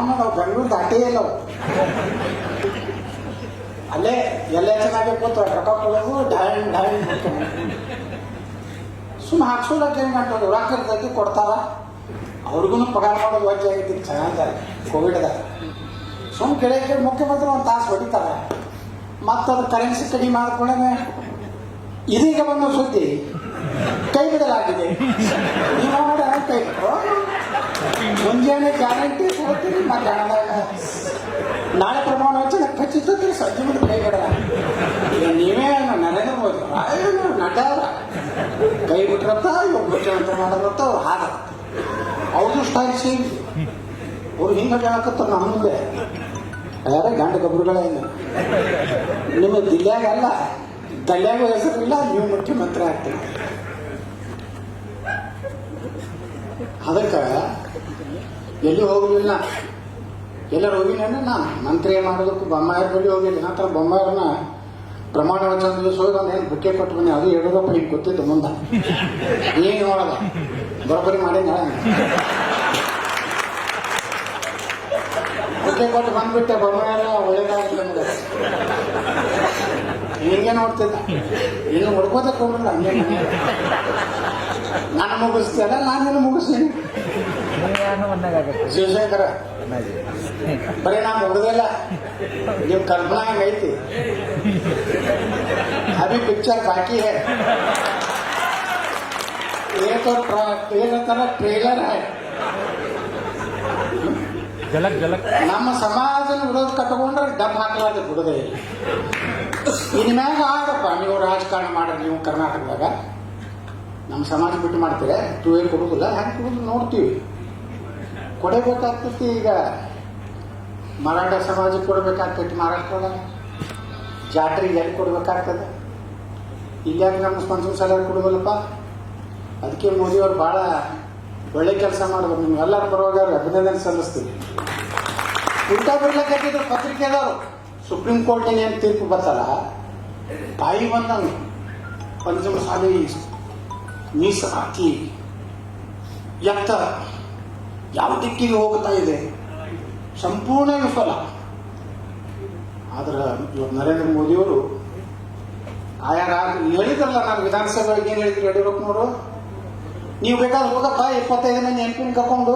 ನಾವು ಬೆಂಗಳೂರು ದಾಟೇ ಇಲ್ಲ ಅವು. ಅಲ್ಲೇ ಎಲ್ಲ ಚೆನ್ನಾಗಬೇಕು ಅಂತ ರೊಕ್ಕ ಕೊಡೋದು ಢಾಳ್ ಢಾಳ್ ಸುಮ್ಮನೆ ಹಾಕ್ಸೋದಕ್ಕೆ ಏನು ಮಾಡ್ತಾರೆ, ರೊಕ್ಕ ಇರ್ತೈತಿ ಕೊಡ್ತಾರ, ಅವ್ರಿಗೂ ಪಗಾರ ಮಾಡೋದು ವಜ್ಜೆ ಆಗೈತಿ ಚೆನ್ನಾಗಿದ್ದಾರೆ ಕೋವಿಡ್ದಾಗ. ಸುಮ್ಮನೆ ಕೆಳಗೆ ಮುಖ್ಯಮಂತ್ರಿ ಒಂದು ತಾಸು ಹೊಡಿತಾರೆ, ಮತ್ತು ಅದು ಕರೆನ್ಸಿ ಕಡಿಮೆ ಮಾಡ್ಕೊಂಡೇ ಇದೀಗ ಬಂದ ಸುದ್ದಿ ಕೈ ಬಿಡಲಾಗಿದೆ. ನೀವು ನೋಡಿ ಕೈ ಬಿಟ್ಟರು ಮುಂಜಾನೆ ಗ್ಯಾರಂಟಿ ಕೊಡ್ತೀರಿ, ಮಧ್ಯಾಹ್ನದಾಗ ನಾಳೆ ಪ್ರಮಾಣ ವಚನ ಖಚಿತ ಸಂಜೆ ಮುಂದೆ ಕೈ ಬಿಡಲ್ಲ. ಈಗ ನೀವೇ ನರೇಂದ್ರ ಮೋದಿ ನಡ್ಡಾರ ಕೈ ಬಿಟ್ರತ್ತ ಇವಾಗ ಮುಖ್ಯಮಂತ್ರಿ ಮಾಡೋದತ್ತ ಅವ್ರು ಹಾಗ ಅವ್ರದ್ದು ಸ್ಟೈಲ್ ಸೇಮ್. ಅವ್ರು ಹಿಂಗೆ ಹೇಳಕತ್ತ ನಮ್ಮ ಮುಂದೆ ಯಾರೇ ಗಂಡ ಗಬ್ಬರುಗಳೇ ಇಲ್ಲ, ನಿಮ್ಮ ದಿಲ್ಯಾಗಲ್ಲ ದಲ್ಯಾಗೂ ಹೆಸರಿಲ್ಲ, ನೀವು ಮುಖ್ಯಮಂತ್ರಿ ಆಗ್ತೀರಿ. ಅದಕ್ಕೆ ಎಲ್ಲಿ ಹೋಗಲಿಲ್ಲ, ಎಲ್ಲರೂ ಹೋಗಿಲ್ಲ ಅಂದ್ರೆ ನಾನು ಮಂತ್ರಿ ಮಾಡೋದಕ್ಕೂ ಬೊಮ್ಮಾಯರ ಬಳಿ ಹೋಗಿಲ್ಲ. ನಂತರ ಬೊಮ್ಮಾಯರನ್ನ ಪ್ರಮಾಣ ವಚನ ದಿವಸ ಹೋಗಿ ಒಂದು ಏನು ಬುಕ್ಕೆ ಕೊಟ್ಟು ಬನ್ನಿ, ಅದು ಹೇಳೋದಪ್ಪ ಹಿಂಗೆ ಗೊತ್ತಿತ್ತು ಮುಂದೆ ಏನು ನೋಡಲ್ಲ ಬರೋಬ್ಬರಿ ಮಾಡಿ ಬುಕ್ಕೆ ಕೊಟ್ಟು ಬಂದ್ಬಿಟ್ಟೆ. ಬೊಮ್ಮಾಯರ ಒಳ್ಳೇದಾಗಿಲ್ಲ ನಮಗೆ, ಹಿಂಗೆ ನೋಡ್ತಿದ್ದ, ಇನ್ನು ಹುಡ್ಕೋದಕ್ಕೆ ಹೋಗಲ್ಲ. ಹಂಗೆ ನಾನು ಮುಗಿಸ್ತೇನೆ, ನಾನೇನು ಮುಗಿಸ್ತೀನಿ. ಶಿವಶಂಕರ ಬರೀ ನಾ ಮುಗ್ದಿಲ್ಲ, ನೀವು ಕಲ್ಪನಾ ಹಂಗೈತಿ, ಅಭಿ ಪಿಕ್ಚರ್ ಬಾಕಿ ಹೇ, ಏನಂತಾರ ಟ್ರೇಲರ್ ಹೈ. ನಮ್ಮ ಸಮಾಜನ ವಿರೋಧ ಕಟ್ಕೊಂಡ್ರೆ ಡಬ್ ಹಾಕಲಾದ ಬಿಡೋದೇ ಇಲ್ಲ. ಇನ್ಮ್ಯಾಗ ಆಗಪ್ಪ ನೀವು ರಾಜಕಾರಣ ಮಾಡ್ರಿ, ನೀವು ಕರ್ನಾಟಕದಾಗ ನಮ್ಮ ಸಮಾಜ ಬಿಟ್ಟು ಮಾಡ್ತೀರ, ಟೂವೇ ಕೊಡೋದಿಲ್ಲ, ಹ್ಯಾಂಗೆ ಕೊಡೋದು ನೋಡ್ತೀವಿ, ಕೊಡಬೇಕಾಗ್ತೈತಿ. ಈಗ ಮರಾಠ ಸಮಾಜಕ್ಕೆ ಕೊಡಬೇಕಾಗ್ತೈತಿ ಮಹಾರಾಷ್ಟ್ರದಾಗ, ಜಾತ್ರೆಗೆ ಎಲ್ಲಿ ಕೊಡ್ಬೇಕಾಗ್ತದೆ, ಇಲ್ಲಾಕೆ ನಮ್ಮ ಸ್ಪಂದನ ಸಲ ಕೊಡೋದಲ್ಲಪ್ಪ. ಅದಕ್ಕೆ ಮೋದಿಯವ್ರು ಭಾಳ ಒಳ್ಳೆ ಕೆಲಸ ಮಾಡಿದ್ರು, ನಿಮ್ಗೆಲ್ಲರೂ ಬರುವಾಗ ಅಭಿನಂದನೆ ಸಲ್ಲಿಸ್ತೀವಿ. ಉಲ್ಟಾ ಬರ್ಲಕ್ಕಾಗಿದ್ರು ಪತ್ರಿಕೆದವರು ಸುಪ್ರೀಂ ಕೋರ್ಟಿನ ಏನು ತೀರ್ಪು ಬರ್ತಾರ, ಬಾಯಿ ಬಂದಂಗೆ ಪಂಚಮಸಾಲಿ ಮೀಸಲಾತಿ ಎತ್ತ ಯಾವ ದಿಕ್ಕಿಗೆ ಹೋಗ್ತಾ ಇದೆ, ಸಂಪೂರ್ಣ ವಿಫಲ. ಆದ್ರೆ ಇವತ್ತು ನರೇಂದ್ರ ಮೋದಿಯವರು ಆಯಾ ಹೇಳಿದ್ರಲ್ಲ, ನಾನು ವಿಧಾನಸಭೆಗೆ ಏನು ಹೇಳಿದ್ರು ಯಡಿಯೂರಪ್ಪನವರು, ನೀವು ಬೇಕಾದ್ರೆ ಹೋಗಪ್ಪ 25 ಮಂದಿ MP ಕರ್ಕೊಂಡು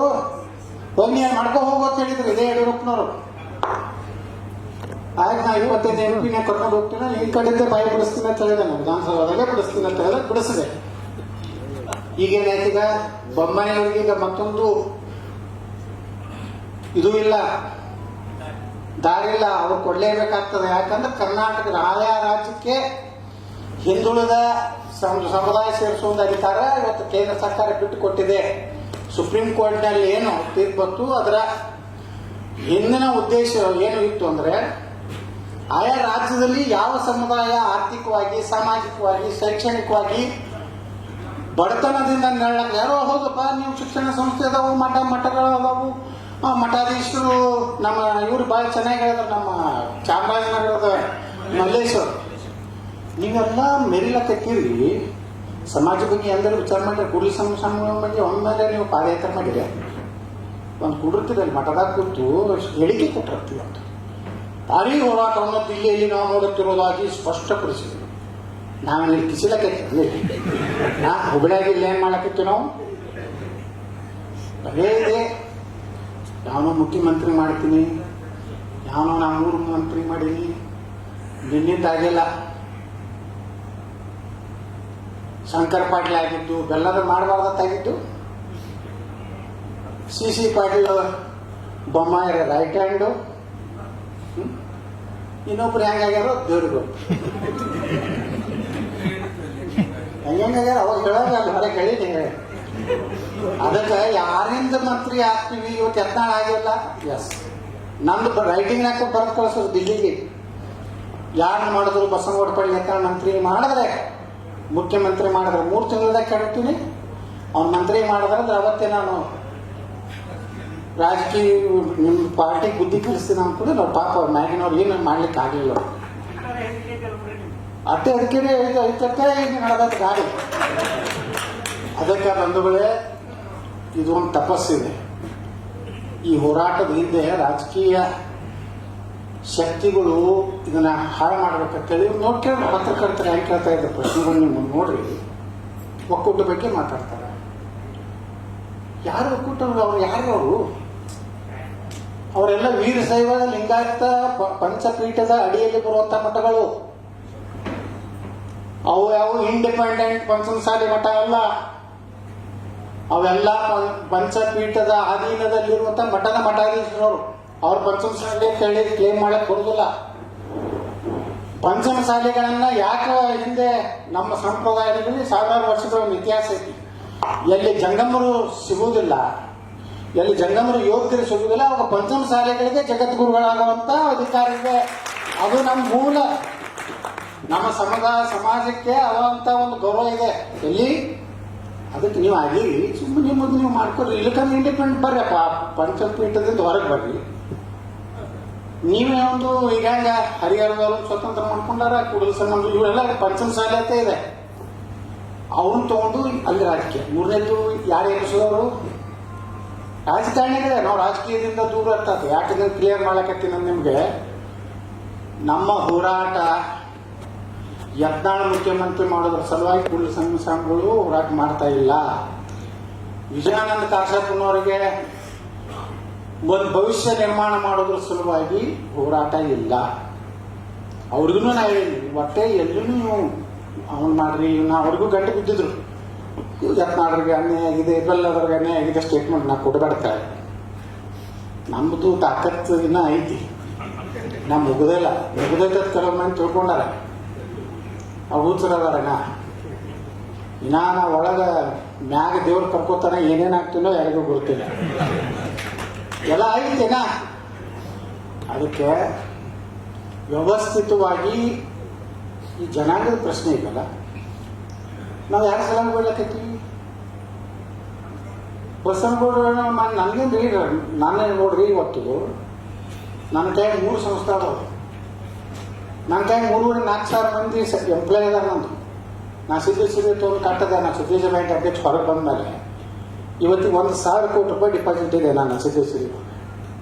ಹೋಗಿ ನೀವು ಮಾಡ್ಕೊಂಡು ಹೋಗೋದು ಹೇಳಿದ್ರು ಇದೇ ಯಡಿಯೂರಪ್ಪನವರು. ಆಗ ನಾ 25 MP ಕರ್ಕೊಂಡು ಹೋಗ್ತೀನಿ, ಈ ಕಡೆಯಿಂದ ಬಾಯಿ ಬಿಡಿಸ್ತೀನಿ ಅಂತ ಹೇಳಿದೆ, ನಾನು ವಿಧಾನಸಭೆದಾಗೆ ಬಿಡಿಸ್ತೀನಿ ಅಂತ ಹೇಳಿದ್ರೆ ಬಿಡಿಸಿದೆ. ಈಗೇನಾಯ್ತೀಗ ಬೊಮ್ಮಾಯಿಯವರಿಗೆ ಈಗ ಮತ್ತೊಂದು ಇದು ಇಲ್ಲ, ದಾರಿ ಇಲ್ಲ, ಅವ್ರು ಕೊಡ್ಲೇಬೇಕಾಗ್ತದೆ. ಯಾಕಂದ್ರೆ ಕರ್ನಾಟಕದ ಆಯಾ ರಾಜ್ಯಕ್ಕೆ ಹಿಂದುಳಿದ ಸಮುದಾಯ ಸೇರಿಸುವ ಅಧಿಕಾರ ಇವತ್ತು ಕೇಂದ್ರ ಸರ್ಕಾರ ಬಿಟ್ಟು ಕೊಟ್ಟಿದೆ. ಸುಪ್ರೀಂ ಕೋರ್ಟ್ನಲ್ಲಿ ಏನು ತೀರ್ಪು ಬಂತು, ಅದರ ಹಿಂದಿನ ಉದ್ದೇಶ ಏನು ಇತ್ತು ಅಂದ್ರೆ, ಆಯಾ ರಾಜ್ಯದಲ್ಲಿ ಯಾವ ಸಮುದಾಯ ಆರ್ಥಿಕವಾಗಿ, ಸಾಮಾಜಿಕವಾಗಿ, ಶೈಕ್ಷಣಿಕವಾಗಿ ಬಡತನದಿಂದ ನೆರಳಕ್ಕೆ ಯಾರೋ ಹೌದಪ್ಪ, ನೀವು ಶಿಕ್ಷಣ ಸಂಸ್ಥೆ ಅದಾವು, ಮಠಗಳು ಅದಾವು, ಮಠಾಧೀಶರು ನಮ್ಮ ಇವರು ಭಾಳ ಚೆನ್ನಾಗಿ ಹೇಳಿದ್ರು, ನಮ್ಮ ಚಾಮರಾಜನಗರದ ಮಲ್ಲೇಶ್ವರ್, ನೀವೆಲ್ಲ ಮೆರಿಲಕ್ಕೀರಿ ಸಮಾಜ ಬಗ್ಗೆ ಎಲ್ಲರೂ ವಿಚಾರ ಮಾಡಿದ್ರೆ, ಕೂಡಲಿ ಸಂಘ ಬಗ್ಗೆ ಒಮ್ಮೆಲೆ ನೀವು ಪಾದಯಾತ್ರೆ ಮಾಡಿರಿ, ಒಂದು ಕುಡಿರ್ತೀರಲ್ಲಿ ಮಠದಾಗ ಕೂತು ಹೇಳಿಕೆ ಕೊಟ್ಟಿರ್ತೀವಿ ಅಂತ ಭಾರಿ ಹೋರಾಟವನ್ನು ದಿಲ್ಲಿಯಲ್ಲಿ ನಾವು ನೋಡುತ್ತಿರೋದಾಗಿ ಸ್ಪಷ್ಟಪಡಿಸಿದ್ರು. ನಾವೇನು ಕಿಸಿಲಕ್ಕೆ ನಾ ಹುಬ್ಬಳ್ಳಿಯಾಗಿ ಇಲ್ಲಿ ಏನು ಮಾಡಕ್ಕಿತ್ತು, ನಾವು ಅದೇ ಇದೆ, ಯಾವನೋ ಮುಖ್ಯಮಂತ್ರಿ ಮಾಡ್ತೀನಿ, ಯಾವನೋ ನಾ 3 ಮಂತ್ರಿ ಮಾಡೀನಿ, ನಿನ್ನಿಂದಾಗಿಲ್ಲ. ಶಂಕರ್ ಪಾಟೀಲ್ ಆಗಿದ್ದು, ಬೆಲ್ಲದ ಮಾಡಬಾರ್ದಾಗಿದ್ದು, CC ಪಾಟೀಲ್ ಬೊಮ್ಮಾಯರ ರೈಟ್ ಹ್ಯಾಂಡು, ಇನ್ನೊಬ್ರು ಹೆಂಗಾಗ್ಯಾರೋ ದೇವ್ರಿಗೂ ಹೆಂಗಾಗ್ಯಾರ ಅವಾಗ ಹೇಳೋದಲ್ಲ, ಹೊರಗೆ ಹೇಳಿನಿ. ಅದಕ್ಕೆ ಯಾರಿಂದ ಮಂತ್ರಿ ಆಗ್ತೀವಿ, ಇವತ್ತು ಯತ್ನಾಳ್ ಆಗಿಲ್ಲ, ಎಸ್ ನಮ್ದು ರೈಟಿಂಗ್ ಹಾಕಿ ಬರೆದು ಕಳಿಸೋದು ದಿಲ್ಲಿಗೆ, ಯಾರನ್ನ ಮಾಡಿದ್ರು ಬಸವನಗೌಡ ಪಾಟೀಲ್ ಯತ್ನಾಳ್ ಮಂತ್ರಿ ಮಾಡಿದ್ರೆ, ಮುಖ್ಯಮಂತ್ರಿ ಮಾಡಿದ್ರೆ 3 ತಿಂಗಳದಾಗ ಕೆಡ್ತೀನಿ, ಅವ್ನು ಮಂತ್ರಿ ಮಾಡಿದ್ರೆ ಅವತ್ತೇ ನಾನು ರಾಜಕೀಯ ನಿಮ್ಮ ಪಾರ್ಟಿಗೆ ಬುದ್ಧಿ ಕಲಿಸ್ತೀನಿ ಅಂದ್ಕೊಂಡು ನಾವು ಪಾಪ ಅವ್ರ ಮ್ಯಾಗಿನವ್ರು ಏನು ಮಾಡ್ಲಿಕ್ಕೆ ಆಗಲಿಲ್ಲ. ಅದಕ್ಕೆ ಈಗ ನಡೆದ ಗಾಡಿ. ಅದಕ್ಕೆ ಬಂಧುಗಳೇ, ಇದು ಒಂದು ತಪಸ್ಸಿದೆ. ಈ ಹೋರಾಟದ ಹಿಂದೆ ರಾಜಕೀಯ ಶಕ್ತಿಗಳು ಇದನ್ನ ಹಾಳು ಮಾಡ್ಬೇಕಂತೇಳಿ ನೋಡ್ಕೊಂಡು ಪತ್ರಕರ್ತರು ಹೆಂಗೆ ಕೇಳ್ತಾ ಇದ್ದ ಪ್ರಶ್ನೆಗಳು ನೀವು ನೋಡ್ರಿ. ಒಕ್ಕೂಟ ಬಗ್ಗೆ ಮಾತಾಡ್ತಾರೆ. ಯಾರು ಒಕ್ಕೂಟ? ಅವ್ರು ಯಾರು? ಅವರು ಅವರೆಲ್ಲ ವೀರಶೈವ ಲಿಂಗಾಯತ ಪಂಚಪೀಠದ ಅಡಿಯಲ್ಲಿ ಬರುವಂತ ಮಠಗಳು. ಅವು ಯಾವ ಇಂಡಿಪೆಂಡೆಂಟ್ ಪಂಚಮಸಾಲಿ ಮಠ ಅಲ್ಲ. ಅವೆಲ್ಲ ಪಂಚಪೀಠದ ಅಧೀನದಲ್ಲಿರುವಂತ ಮಠದ ಮಠಾಧೀಶರವರು. ಅವ್ರ ಪಂಚಮಸಾಲಿ ಕೇಳಿ ಕ್ಲೇಮ್ ಮಾಡಕ್ ಬರುದಿಲ್ಲ. ಪಂಚಮಸಾಲಿಗಳನ್ನ ಯಾಕೆ ಹಿಂದೆ ನಮ್ಮ ಸಂಪ್ರದಾಯದಲ್ಲಿ ಸಾವಿರಾರು ವರ್ಷದ ಒಂದು ಇತಿಹಾಸ ಐತಿ. ಎಲ್ಲಿ ಜಂಗಮರು ಸಿಗುವುದಿಲ್ಲ, ಎಲ್ಲಿ ಜಂಗಮರು ಯೋಗ್ಯರು ಸಿಗುವುದಿಲ್ಲ, ಅವಾಗ ಪಂಚಮಸಾಲಿಗಳಿಗೆ ಜಗದ್ಗುರುಗಳಾಗುವಂತ ಅಧಿಕಾರ ಇದೆ. ಅದು ನಮ್ಮ ಮೂಲ, ನಮ್ಮ ಸಮಾಜಕ್ಕೆ ಅದಂತ ಒಂದು ಗೌರವ ಇದೆ. ಎಲ್ಲಿ ಅದಕ್ಕೆ ನೀವು ಆಗಿರಿ, ಸುಮ್ಮನೆ ನಿಮ್ಮದು ನೀವು ಮಾಡ್ಕೊಡ್ರಿ. ಇಲ್ಲಕಂದ್ರೆ ಇಂಡಿಪೆಂಡೆಂಟ್ ಬರ್ರಪ್ಪ, ಪಂಚಪೀಠದಿಂದ ಹೊರಗೆ ಬರ್ರಿ. ನೀವೇ ಒಂದು ಈಗ ಹರಿಹರದವರು ಸ್ವತಂತ್ರ ಮಾಡ್ಕೊಂಡಾರ, ಕೂಡಲ ಸಂಗಮ ಇವರೆಲ್ಲ ಪಂಚಮಸಾಲಿ ಅಂತ ಇದೆ. ಅವನ್ನ ತಗೊಂಡು ಅಲ್ಲಿ ರಾಜಕೀಯ. ಮೂರನೇದು ಯಾರು ಎನಿಸೋರು? ರಾಜಕಾರಣಿಗಳೇ. ನಾವು ರಾಜಕೀಯದಿಂದ ದೂರ ಇರ್ತದೆ. ಯಾಕಂದ್ರೆ ಕ್ಲಿಯರ್ ಮಾಡಕತ್ತೀನಿ ನಿಮ್ಗೆ, ನಮ್ಮ ಹೋರಾಟ ಯತ್ನಾಳ ಮುಖ್ಯಮಂತ್ರಿ ಮಾಡೋದ್ರ ಸಲುವಾಗಿ ಕೂಡಲ ಸಂಗಮ ಸ್ವಾಮಿಗಳು ಹೋರಾಟ ಮಾಡ್ತಾ ಇಲ್ಲ. ವಿಜಯಾನಂದ ಕಾಶಪ್ಪನವರಿಗೆ ಒಂದು ಭವಿಷ್ಯ ನಿರ್ಮಾಣ ಮಾಡೋದ್ರ ಸಲುವಾಗಿ ಹೋರಾಟ ಇಲ್ಲ. ಅವ್ರಿಗೂ ನಾವು ಹೇಳಿ ಒಟ್ಟೆ ಎಲ್ಲೂ ನೀವು ಅವನ್ ಮಾಡ್ರಿ, ಅವ್ರಿಗೂ ಗಂಟೆ ಬಿದ್ದಿದ್ರು. ಯತ್ನಾಳರಿಗೆ ಅನ್ಯಾಯ ಆಗಿದೆ, ಬೆಲ್ಲದವ್ರಿಗೆ ಅನ್ಯಾಯ ಆಗಿದೆ ಸ್ಟೇಟ್ಮೆಂಟ್ ನಾ ಕೊಡಬೇಡ್ತಾರೆ. ನಮ್ಮದು ತಾಕತ್ತು ಇನ್ನ ಐತಿ, ನಾ ಮುಗುದಿಲ್ಲ. ಮುಗುದೈತ ಕೆಲವು ಮಂದಿ ತಿಳ್ಕೊಂಡಾರ, ಹುಚ್ಚರದಾರನ ಇನ್ನ ನಾ ಒಳಗ ಮ್ಯಾಗ ದೇವ್ರು ಕರ್ಕೋತಾನೆ ಏನೇನಾಗ್ತೀನೋ ಯಾರಿಗೂ ಗೊತ್ತಿಲ್ಲ. ಎಲ್ಲ ಐತೇನಾ? ಅದಕ್ಕೆ ವ್ಯವಸ್ಥಿತವಾಗಿ ಈ ಜನಾಂಗದ ಪ್ರಶ್ನೆ ಇದಲ್ಲ. ನಾವು ಯಾರು ಸಲ ಬೀಳಕತ್ತೀವಿ? ಬಸವನಗೌಡ ನನಗೇನು ರೀ, ನಾನೇ ನೋಡ್ರಿ ಇವತ್ತು ನನ್ನ ಕೈಯಾಗ 3 ಸಂಸ್ಥೆ ಅದಾವ. ನನ್ನ ಕೈಯಾಗ 3,000-4,000 ಮಂದಿ ಎಂಪ್ಲಾಯ್ ಅದಾರ ನಂದು. ನಾ ಸಿದ್ದೇಶ್ವರಿ ತಗೊಂಡು ಕಟ್ಟದೆ. ನಾ ಸಿದ್ದೇಶ್ವರ ಬ್ಯಾಂಕ್ ಅಧ್ಯಕ್ಷ ಹೊರಗೆ ಬಂದ ಮೇಲೆ ಇವತ್ತಿಗೆ 1,000 ಕೋಟಿ ರೂಪಾಯಿ ಡಿಪಾಸಿಟ್ ಇದೆ ನಾನು ಸಿದ್ದೇಶ್ವರಿ.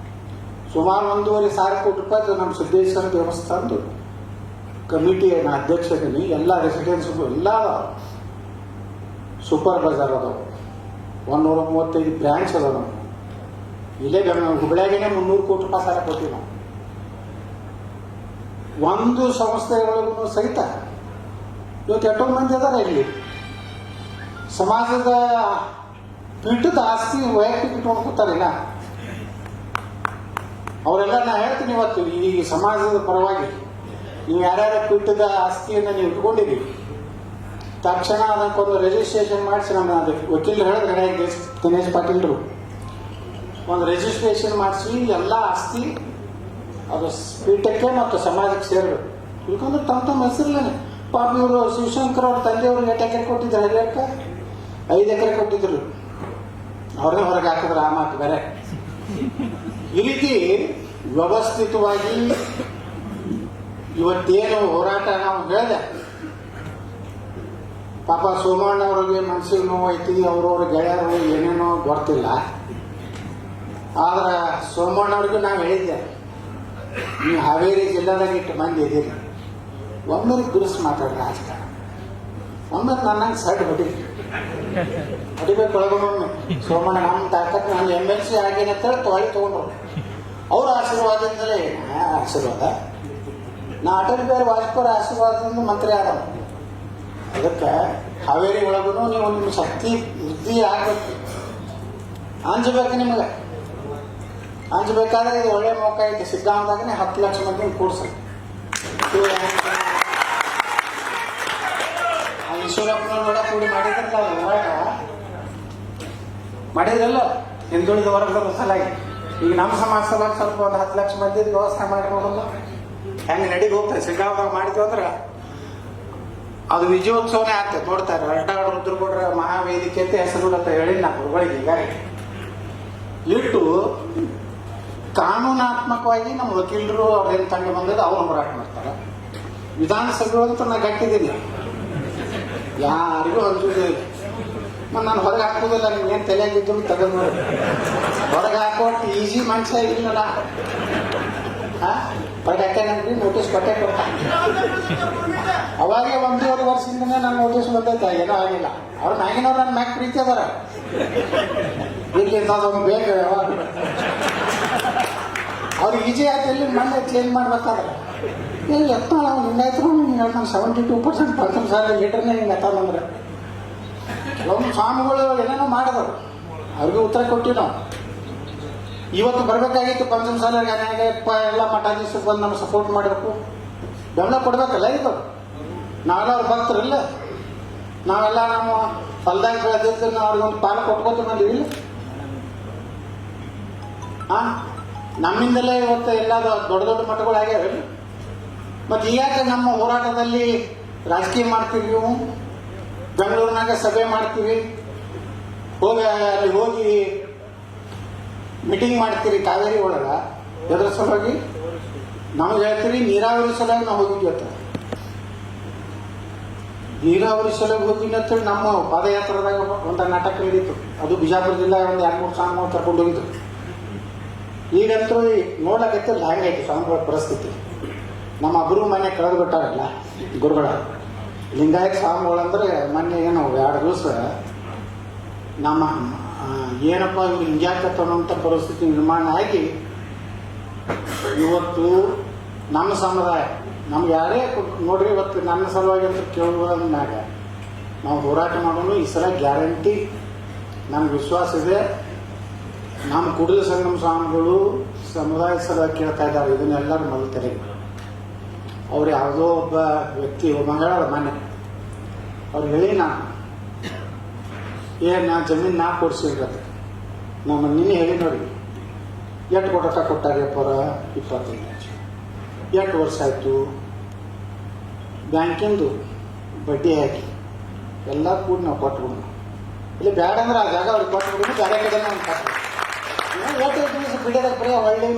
ಸುಮಾರು 1,500 ಕೋಟಿ ರೂಪಾಯಿ ನಮ್ಮ ಸಿದ್ದೇಶ್ವರ ದೇವಸ್ಥಾನದ್ದು ಕಮಿಟಿ ನಾ ಅಧ್ಯಕ್ಷ ಇದೀನಿ. ಎಲ್ಲ ರೆಸಿಡೆನ್ಸ್ ಎಲ್ಲ ಸೂಪರ್ ಬಜಾರ್ ಅದಾವ. 135 ಬ್ರಾಂಚ್ ಅದಾವ. ನಾವು ಇಲ್ಲೇ ಹುಬ್ಳ್ಯಾಗೇನೆ 300 ಕೋಟಿ ರೂಪಾಯಿ ಸಾಲ ಕೊಟ್ಟಿವಿ ನಾವು. ಒಂದು ಸಂಸ್ಥೆಗಳಿಗೂ ಸಹಿತ ಇವತ್ತು ಎಷ್ಟೋ ಮಂದಿ ಅದಾರ ಇಲ್ಲಿ. ಸಮಾಜದ ಪೀಠದ ಆಸ್ತಿ ವೈಯಕ್ತಿಕ ಇಟ್ಕೊಂಡು ಕೂತಾರಿಲ್ಲ ಅವರೆಲ್ಲ. ನಾ ಹೇಳ್ತೀನಿ ಇವತ್ತು ಈ ಸಮಾಜದ ಪರವಾಗಿ ನೀವು ಯಾರ್ಯಾರ ಪೀಠದ ಆಸ್ತಿಯನ್ನು ನೀವು ಇಟ್ಕೊಂಡಿದ್ದೀವಿ, ತಕ್ಷಣ ಅದಕ್ಕೊಂದು ರಿಜಿಸ್ಟ್ರೇಷನ್ ಮಾಡಿಸಿ. ನಮ್ಮ ವಕೀಲರು ಹೇಳಿದ್ರೆ ದಿನೇಶ್ ಪಾಟೀಲ್ರು ಒಂದು ರಿಜಿಸ್ಟ್ರೇಷನ್ ಮಾಡಿಸಿ ಎಲ್ಲ ಆಸ್ತಿ ಅದು ಪೀಠಕ್ಕೆ ಮತ್ತು ಸಮಾಜಕ್ಕೆ ಸೇರಬೇಕು. ಯಾಕಂದ್ರೆ ತಮ್ಮ ಹೆಸರಲ್ಲೇ ಪಾಪ ಇವರು ಶಿವಶಂಕರ್ ಅವ್ರ ತಂದೆಯವ್ರಿಗೆ 8 ಎಕರೆ ಕೊಟ್ಟಿದ್ರು, ಹರಿಹರಕ್ಕೆ 5 ಎಕರೆ ಕೊಟ್ಟಿದ್ರು. ಅವ್ರನ್ನೇ ಹೊರಗೆ ಹಾಕಿದ್ರೆ ಆ ಮಾತು ಬೇರೆ. ಈ ರೀತಿ ವ್ಯವಸ್ಥಿತವಾಗಿ ಇವತ್ತೇನು ಹೋರಾಟ ನಾವು ಹೇಳಿದೆ, ಪಾಪ ಸೋಮಣ್ಣವ್ರಿಗೆ ಮನಸ್ಸಿಗೆ ನೋವು ಐತಿ, ಅವ್ರವ್ರ ಗೆಳೆಯರು ಏನೇನೋ ಗೊತ್ತಿಲ್ಲ. ಆದ್ರೆ ಸೋಮಣ್ಣವ್ರಿಗೂ ನಾವು ಹೇಳಿದ್ದೆ, ನೀವು ಹಾವೇರಿ ಜಿಲ್ಲಾದಾಗ ಇಟ್ಟು ಮಂದಿ ಇದ್ದೀರಿ, ಒಮ್ಮೆ ಬಿಡಿಸಿ ಮಾತಾಡ್ರಿ ರಾಜಕಾರಣ. ಒಮ್ಮೆ ನನ್ನಂಗೆ ಸೈಡ್ ಹೊಡಿಬೇಕು ಒಳಗೊಮ್ಮೆ. ಸೋಮಣ್ಣ ನಮ್ಮ ತಾಕತ್ ನಾನು MLC ಆಗೇನಂತೇಳಿ ತೊಗೊಂಡ್ರು. ಅವ್ರ ಆಶೀರ್ವಾದದಿಂದಲೇ ಆಶೀರ್ವಾದ. ನಾ ಅಟಲ್ ಬಿಹಾರಿ ವಾಜಪೇಯಿ ಆಶೀರ್ವಾದದಿಂದ ಮಂತ್ರಿ ಆದ. ಅದಕ್ಕೆ ಹಾವೇರಿ ಒಳಗೂ ನೀವು ನಿಮ್ಮ ಶಕ್ತಿ ವೃದ್ಧಿ ಆಗ್ಬೇಕು. ಅಂಜಬೇಕು ನಿಮಗೆ. ಅಂಜಬೇಕಾದ್ರೆ ಇದು ಒಳ್ಳೆ ಮೌಕ ಐತೆ. ಸಿದ್ಧಾಂತದಾಗನೇ 10 ಲಕ್ಷ ಮಂದಿ ಕೂಡ್ಸಿ ಈಶ್ವರಪ್ಪನವ್ರ ಕೂಡಿ ಮಾಡಿದ್ರಲ್ಲ ಹೋರಾಟ ಮಾಡಿದ್ರಲ್ಲ ಹಿಂದುಳಿದ ವರ್ಗದ ಸಲುವಾಗಿ. ಈಗ ನಮ್ಮ ಸಮಾಜ ಸಲುವಾಗಿ ಸ್ವಲ್ಪ ಒಂದು 10 ಲಕ್ಷ ಮಂದಿ ವ್ಯವಸ್ಥೆ ಮಾಡಿರೋದಲ್ಲ. ಹೆಂಗೆ ನಡಿಗೆ ಹೋಗ್ತದೆ. ಸಿದ್ಧಾಂತದಾಗ ಮಾಡಿದ್ವಿ ಅಂದ್ರೆ ಅದು ವಿಜಯೋತ್ಸವನೇ ಆಗ್ತದೆ. ನೋಡ್ತಾರೆ ಅಡ್ಡಾಡು ರುದ್ರಗೌಡ್ರ ಮಹಾವೇದಿಕೆ ಅಂತ ಹೆಸರು ಅಂತ ಹೇಳಿ ನಾ ಗುರುಗಳಿಗೆ ಈಗ ಇಟ್ಟು ಕಾನೂನಾತ್ಮಕವಾಗಿ ನಮ್ಮ ವಕೀಲರು ಅವ್ರೇನು ತಂಡ ಬಂದದ್ದು ಅವ್ರು ಹೋರಾಟ ಮಾಡ್ತಾರೆ. ವಿಧಾನಸಭೆ ಅಂತ ನಾ ಗಟ್ಟಿದ್ದೀನಿ, ಯಾರಿಗೂ ಅಂಜುವುದಿಲ್ಲ. ನಾನು ಹೊರಗೆ ಹಾಕೋದಿಲ್ಲ. ನಿಮ್ಗೇನು ತಲೆಯಾಗಿದ್ದು ತೆಗೆದು ನೋಡಿ ಹೊರಗೆ ಕೊಟ್ಟು ಈಜಿ ಮನುಷ್ಯ ಇಲ್ಲಲ್ಲ. ಬಟ್ ನಮ್ಗೆ ನೋಟಿಸ್ ಕೊಟ್ಟೆ ಕೊಡ್ತಾನೆ. ಅವಾಗೇ 1.5 ವರ್ಷದಿಂದನೇ ನಾನು ನೋಟಿಸ್ ಬಂದೈತೆ, ಏನೋ ಆಗಿಲ್ಲ. ಅವ್ರ ಮ್ಯಾಗಿನವ್ರು ನನ್ನ ಮ್ಯಾಗ್ ಪ್ರೀತಿ ಅದಾರ. ಇಲ್ಲಿ ಅದೊಂದು ಬೇಗ ಯಾವಾಗ ಅವ್ರಿಗೆ ಈಜಿ ಆಯ್ತು. ಎಲ್ಲಿ ಮನೆ ಚೇಂಜ್ ಮಾಡ್ಬೇಕಾದ್ರೆ ಇಲ್ಲಿ ಎತ್ತಾಳ ಅವ್ನು ಹಿಂಗಾಯ್ತು. ನಾನು 72% ಪಂಚಮಸಾಲಿ ಲೀಟರ್ನೇ ಹಿಂಗೆ ಎತ್ತಾನಂದ್ರೆ ಕೆಲವೊಂದು ಸ್ವಾಮಿಗಳು ಏನೇನೋ ಮಾಡಿದವರು, ಅವ್ರಿಗೂ ಉತ್ತರ ಕೊಟ್ಟಿವಿ ನಾವು. ಇವತ್ತು ಬರಬೇಕಾಗಿತ್ತು ಪಂಚಮಸಾಲಿಗೆ ಅನೇಕ ಎಲ್ಲ ಮಠಾಧೀಶರು ಬಂದು ನಮ್ಗೆ ಸಪೋರ್ಟ್ ಮಾಡಬೇಕು, ಬೆಂಬಲ ಕೊಡ್ಬೇಕಲ್ಲ. ಇದು ನಾವೆಲ್ಲ ಅವ್ರ ಭಕ್ತರಿಲ್ಲ, ನಾವೆಲ್ಲ ನಮ್ಮ ಹೊಲ್ದಾಗ ಬೆಳೆದಿದ್ದು ಅವ್ರಿಗೊಂದು ಪಾಲ ಕೊಟ್ಕೋತ ಬಂದೀವಿ. ನಮ್ಮಿಂದಲೇ ಇವತ್ತು ಎಲ್ಲ ದೊಡ್ಡ ದೊಡ್ಡ ಮಠಗಳು ಆಗ್ಯಾವ. ಮತ್ತು ಯಾಕೆ ನಮ್ಮ ಹೋರಾಟದಲ್ಲಿ ರಾಜಕೀಯ ಮಾಡ್ತೀವಿ, ನೀವು ಬೆಂಗಳೂರಿನಾಗ ಸಭೆ ಮಾಡ್ತೀವಿ, ಅಲ್ಲಿ ಹೋಗಿ ಮೀಟಿಂಗ್ ಮಾಡ್ತೀರಿ ಕಾವೇರಿ ಒಳಗ, ಎದ್ರ ಸಲುವಾಗಿ ನಮ್ಗೆ ಹೇಳ್ತೀರಿ ನೀರಾವರಿ ಸಲುವಾಗಿ ನಾವು ಹೋಗಿದ್ವಿ ಅಂತ. ನೀರಾವರಿ ಸಲುವಾಗಿ ಹೋಗಿದ್ವಿ ಅಂತೇಳಿ ನಮ್ಮ ಪಾದಯಾತ್ರದಾಗ ಒಂದು ನಾಟಕ ನಡೀತು. ಅದು ಬಿಜಾಪುರ ಜಿಲ್ಲೆ ಒಂದು 2-3 ಸಾಂಗ್ ಕರ್ಕೊಂಡು ಹೋಗಿದ್ದು. ಈಗಂತೂ ನೋಡ್ಲಾಕತ್ತಿಲ್ಲ ಹಂಗೈತಿ ಸ್ವಾಮಿಗಳ ಪರಿಸ್ಥಿತಿ. ನಮ್ಮ ಅಬ್ರು ಮನೆ ಕಳೆದು ಬಿಟ್ಟಾರಲ್ಲ ಗುರುಗಳ ಲಿಂಗಾಯತ ಸ್ವಾಮಿಗಳಂದ್ರೆ ಮೊನ್ನೆ ಏನು 2 ದಿವಸ ನಮ್ಮ ಏನಪ್ಪ ಇವ್ರು ಹಿಂಗ್ಯಾಕತ್ತನ್ನೋಂಥ ಪರಿಸ್ಥಿತಿ ನಿರ್ಮಾಣ ಆಗಿ ಇವತ್ತು ನಮ್ಮ ಸಮುದಾಯ ನಮ್ಗೆ ಯಾರೇ ನೋಡ್ರಿ ಇವತ್ತು ನನ್ನ ಸಲುವಾಗಿ ಅಂತ ಕೇಳುವುದ್ರ ಮ್ಯಾಗ ನಾವು ಹೋರಾಟ ಮಾಡೋನು ಈ ಸಲ ಗ್ಯಾರಂಟಿ. ನಮ್ಗೆ ವಿಶ್ವಾಸ ಇದೆ, ನಮ್ಮ ಕೂಡಲ ಸಂಗಮ ಸ್ವಾಮಿಗಳು ಸಮುದಾಯ ಸಲುವಾಗಿ ಕೇಳ್ತಾ ಇದ್ದಾರೆ. ಇದನ್ನೆಲ್ಲರೂ ಮಲ್ತಾರೆ. ಅವ್ರು ಯಾವುದೋ ಒಬ್ಬ ವ್ಯಕ್ತಿ ಮಂಗಳವಾರ ಮನೆ ಅವ್ರು ಹೇಳಿ ನಾ ಜಮೀನು ನಾ ಕೊಡ್ಸಿರ್ಬೇಕು. ನಮ್ಮ ನಿನ್ನೆ ಹೇಳಿ ನೋಡಿ ಎಷ್ಟು ಕೊಟ್ಟಾರೆ ಪರ 25 ಲಕ್ಷ. 8 ವರ್ಷ ಆಯಿತು. ಬ್ಯಾಂಕಿಂದು ಬಡ್ಡಿ ಹಾಕಿ ಎಲ್ಲ ಕೂಡ ನಾವು ಕೊಟ್ಬಿಡೋಣ. ಇಲ್ಲಿ ಬೇಡ ಅಂದ್ರೆ ಆ ಜಾಗ ಅವ್ರಿಗೆ ಕೊಟ್ಬಿಡೋದು, ಬೇರೆ ಕಡೆ ನಾವು ಕೊಟ್ಟು 8 ದಿವಸ ಬಿಡೋದಾಗ ಬರೀ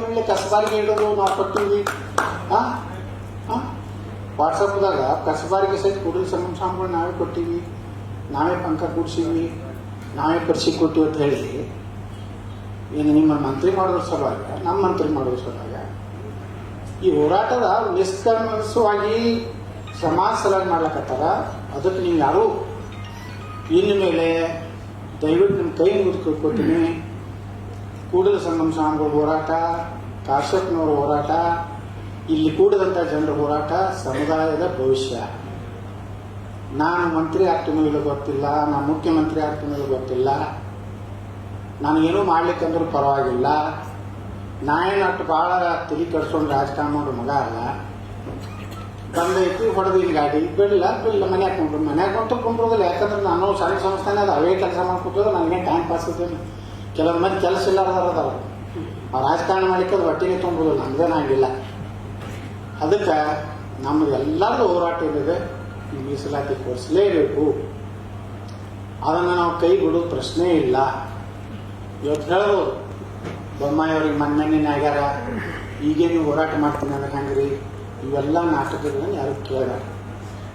ಒಳ್ಳೆ ಕಸಬಾರಿಗೆ ಇಡೋದು ನಾವು ಕೊಟ್ಟಿವಿ. ವಾಟ್ಸಪ್ದಾಗ ಕಸಬಾರಿಗೆ ಸಹಿತ ಕೂಡಲ ಸಂಗಮ ಸ್ವಾಮಿಗಳು ನಾವೇ ಕೊಟ್ಟಿವಿ, ನಾವೇ ಪಂಕ ಕೂಡಿಸಿವಿ, ನಾವೇ ಪರಿಸಿ ಕೊಟ್ಟಿವಿ ಅಂತ ಹೇಳಿ ಏನು ನಿಮ್ಮ ಮಂತ್ರಿ ಮಾಡೋದ್ರ ಸಲುವಾಗ, ನಮ್ಮ ಮಂತ್ರಿ ಮಾಡೋದ್ರ ಸಲುವಾಗ ಈ ಹೋರಾಟದ ನಿಷ್ಕರ್ಮಸವಾಗಿ ಸಮಾಜ ಸಲುವಾಗಿ ಮಾಡ್ಲಕತ್ತಾರ. ಅದಕ್ಕೆ ನೀವು ಯಾರು ಇನ್ನು ಮೇಲೆ ದಯವಿಟ್ಟು ನಿಮ್ಮ ಕೈ ಮುಗಿದು ಕೇಳ್ಕೊತೀನಿ. ಕೂಡಲ ಸಂಗಮ ಸ್ವಾಮಿಗಳ ಹೋರಾಟ, ಕಾಶ್ಯಪ್ನವರ ಹೋರಾಟ, ಇಲ್ಲಿ ಕೂಡದಂಥ ಜನರ ಹೋರಾಟ ಸಮುದಾಯದ ಭವಿಷ್ಯ. ನಾನು ಮಂತ್ರಿ ಆಗ್ತೀನೋ ಇಲ್ಲ ಗೊತ್ತಿಲ್ಲ, ನಾನು ಮುಖ್ಯಮಂತ್ರಿ ಆಗ್ತೀನೋ ಇಲ್ಲ ಗೊತ್ತಿಲ್ಲ, ನನಗೇನೂ ಮಾಡ್ಲಿಕ್ಕಂದ್ರೂ ಪರವಾಗಿಲ್ಲ. ನಾನೇನು ಅಷ್ಟು ಭಾಳ ತಲೆ ಕೆಡ್ಸ್ಕೊಂಡು ರಾಜಕಾರಣ ಮಾಡೋ ಮಗ ಅಲ್ಲ. ಬಂದೈತಿ ಹೊಡೆದು ಇಲ್ಲಿ ಗಾಡಿ ಬಿಡಲ್ಲ ಮನ್ಯಾಗ ಕುಂಡ್ರೋದಿಲ್ಲ. ಯಾಕಂದ್ರೆ ನಾನು ಸಣ್ಣ ಸಂಸ್ಥಾನ ಅದು ಅವೇ ಕೆಲಸ ಮಾಡ್ಕೊತಿದ್ರು, ನನಗೆ ಟೈಮ್ ಪಾಸ್ ಇರ್ತೇನೆ. ಕೆಲವೊಂದು ಮಂದಿ ಕೆಲಸ ಇಲ್ಲಾರ್ದಾರ ಅದಾರ, ಆ ರಾಜಕಾರಣ ಮಾಡಿಕ್ಕೆ ಅದು ಹೊಟ್ಟಿಗೆ ತುಂಬೋದಿಲ್ಲ, ನಮ್ದೇನಾಗಿಲ್ಲ. ಅದಕ್ಕೆ ನಮ್ದು ಎಲ್ಲರದು ಹೋರಾಟ ಏನಿದೆ, ಮೀಸಲಾತಿ ಕೊಡಿಸಲೇಬೇಕು. ಅದನ್ನು ನಾವು ಕೈ ಬಿಡೋದು ಪ್ರಶ್ನೆ ಇಲ್ಲ. ಇವತ್ತು ಹೇಳ್ಬೋದು ಬೊಮ್ಮಾಯಿಯವ್ರಿಗೆ ಮನ್ನೆನೇ ಆಗ್ಯಾರ, ಈಗೇ ನೀವು ಹೋರಾಟ ಮಾಡ್ತೀನಿ ಅನ್ನೋಕೆ ಹಂಗ್ರಿ. ಇವೆಲ್ಲ ನಾಟಕಗಳನ್ನು ಯಾರು ಕೇಳ್ಯಾರ.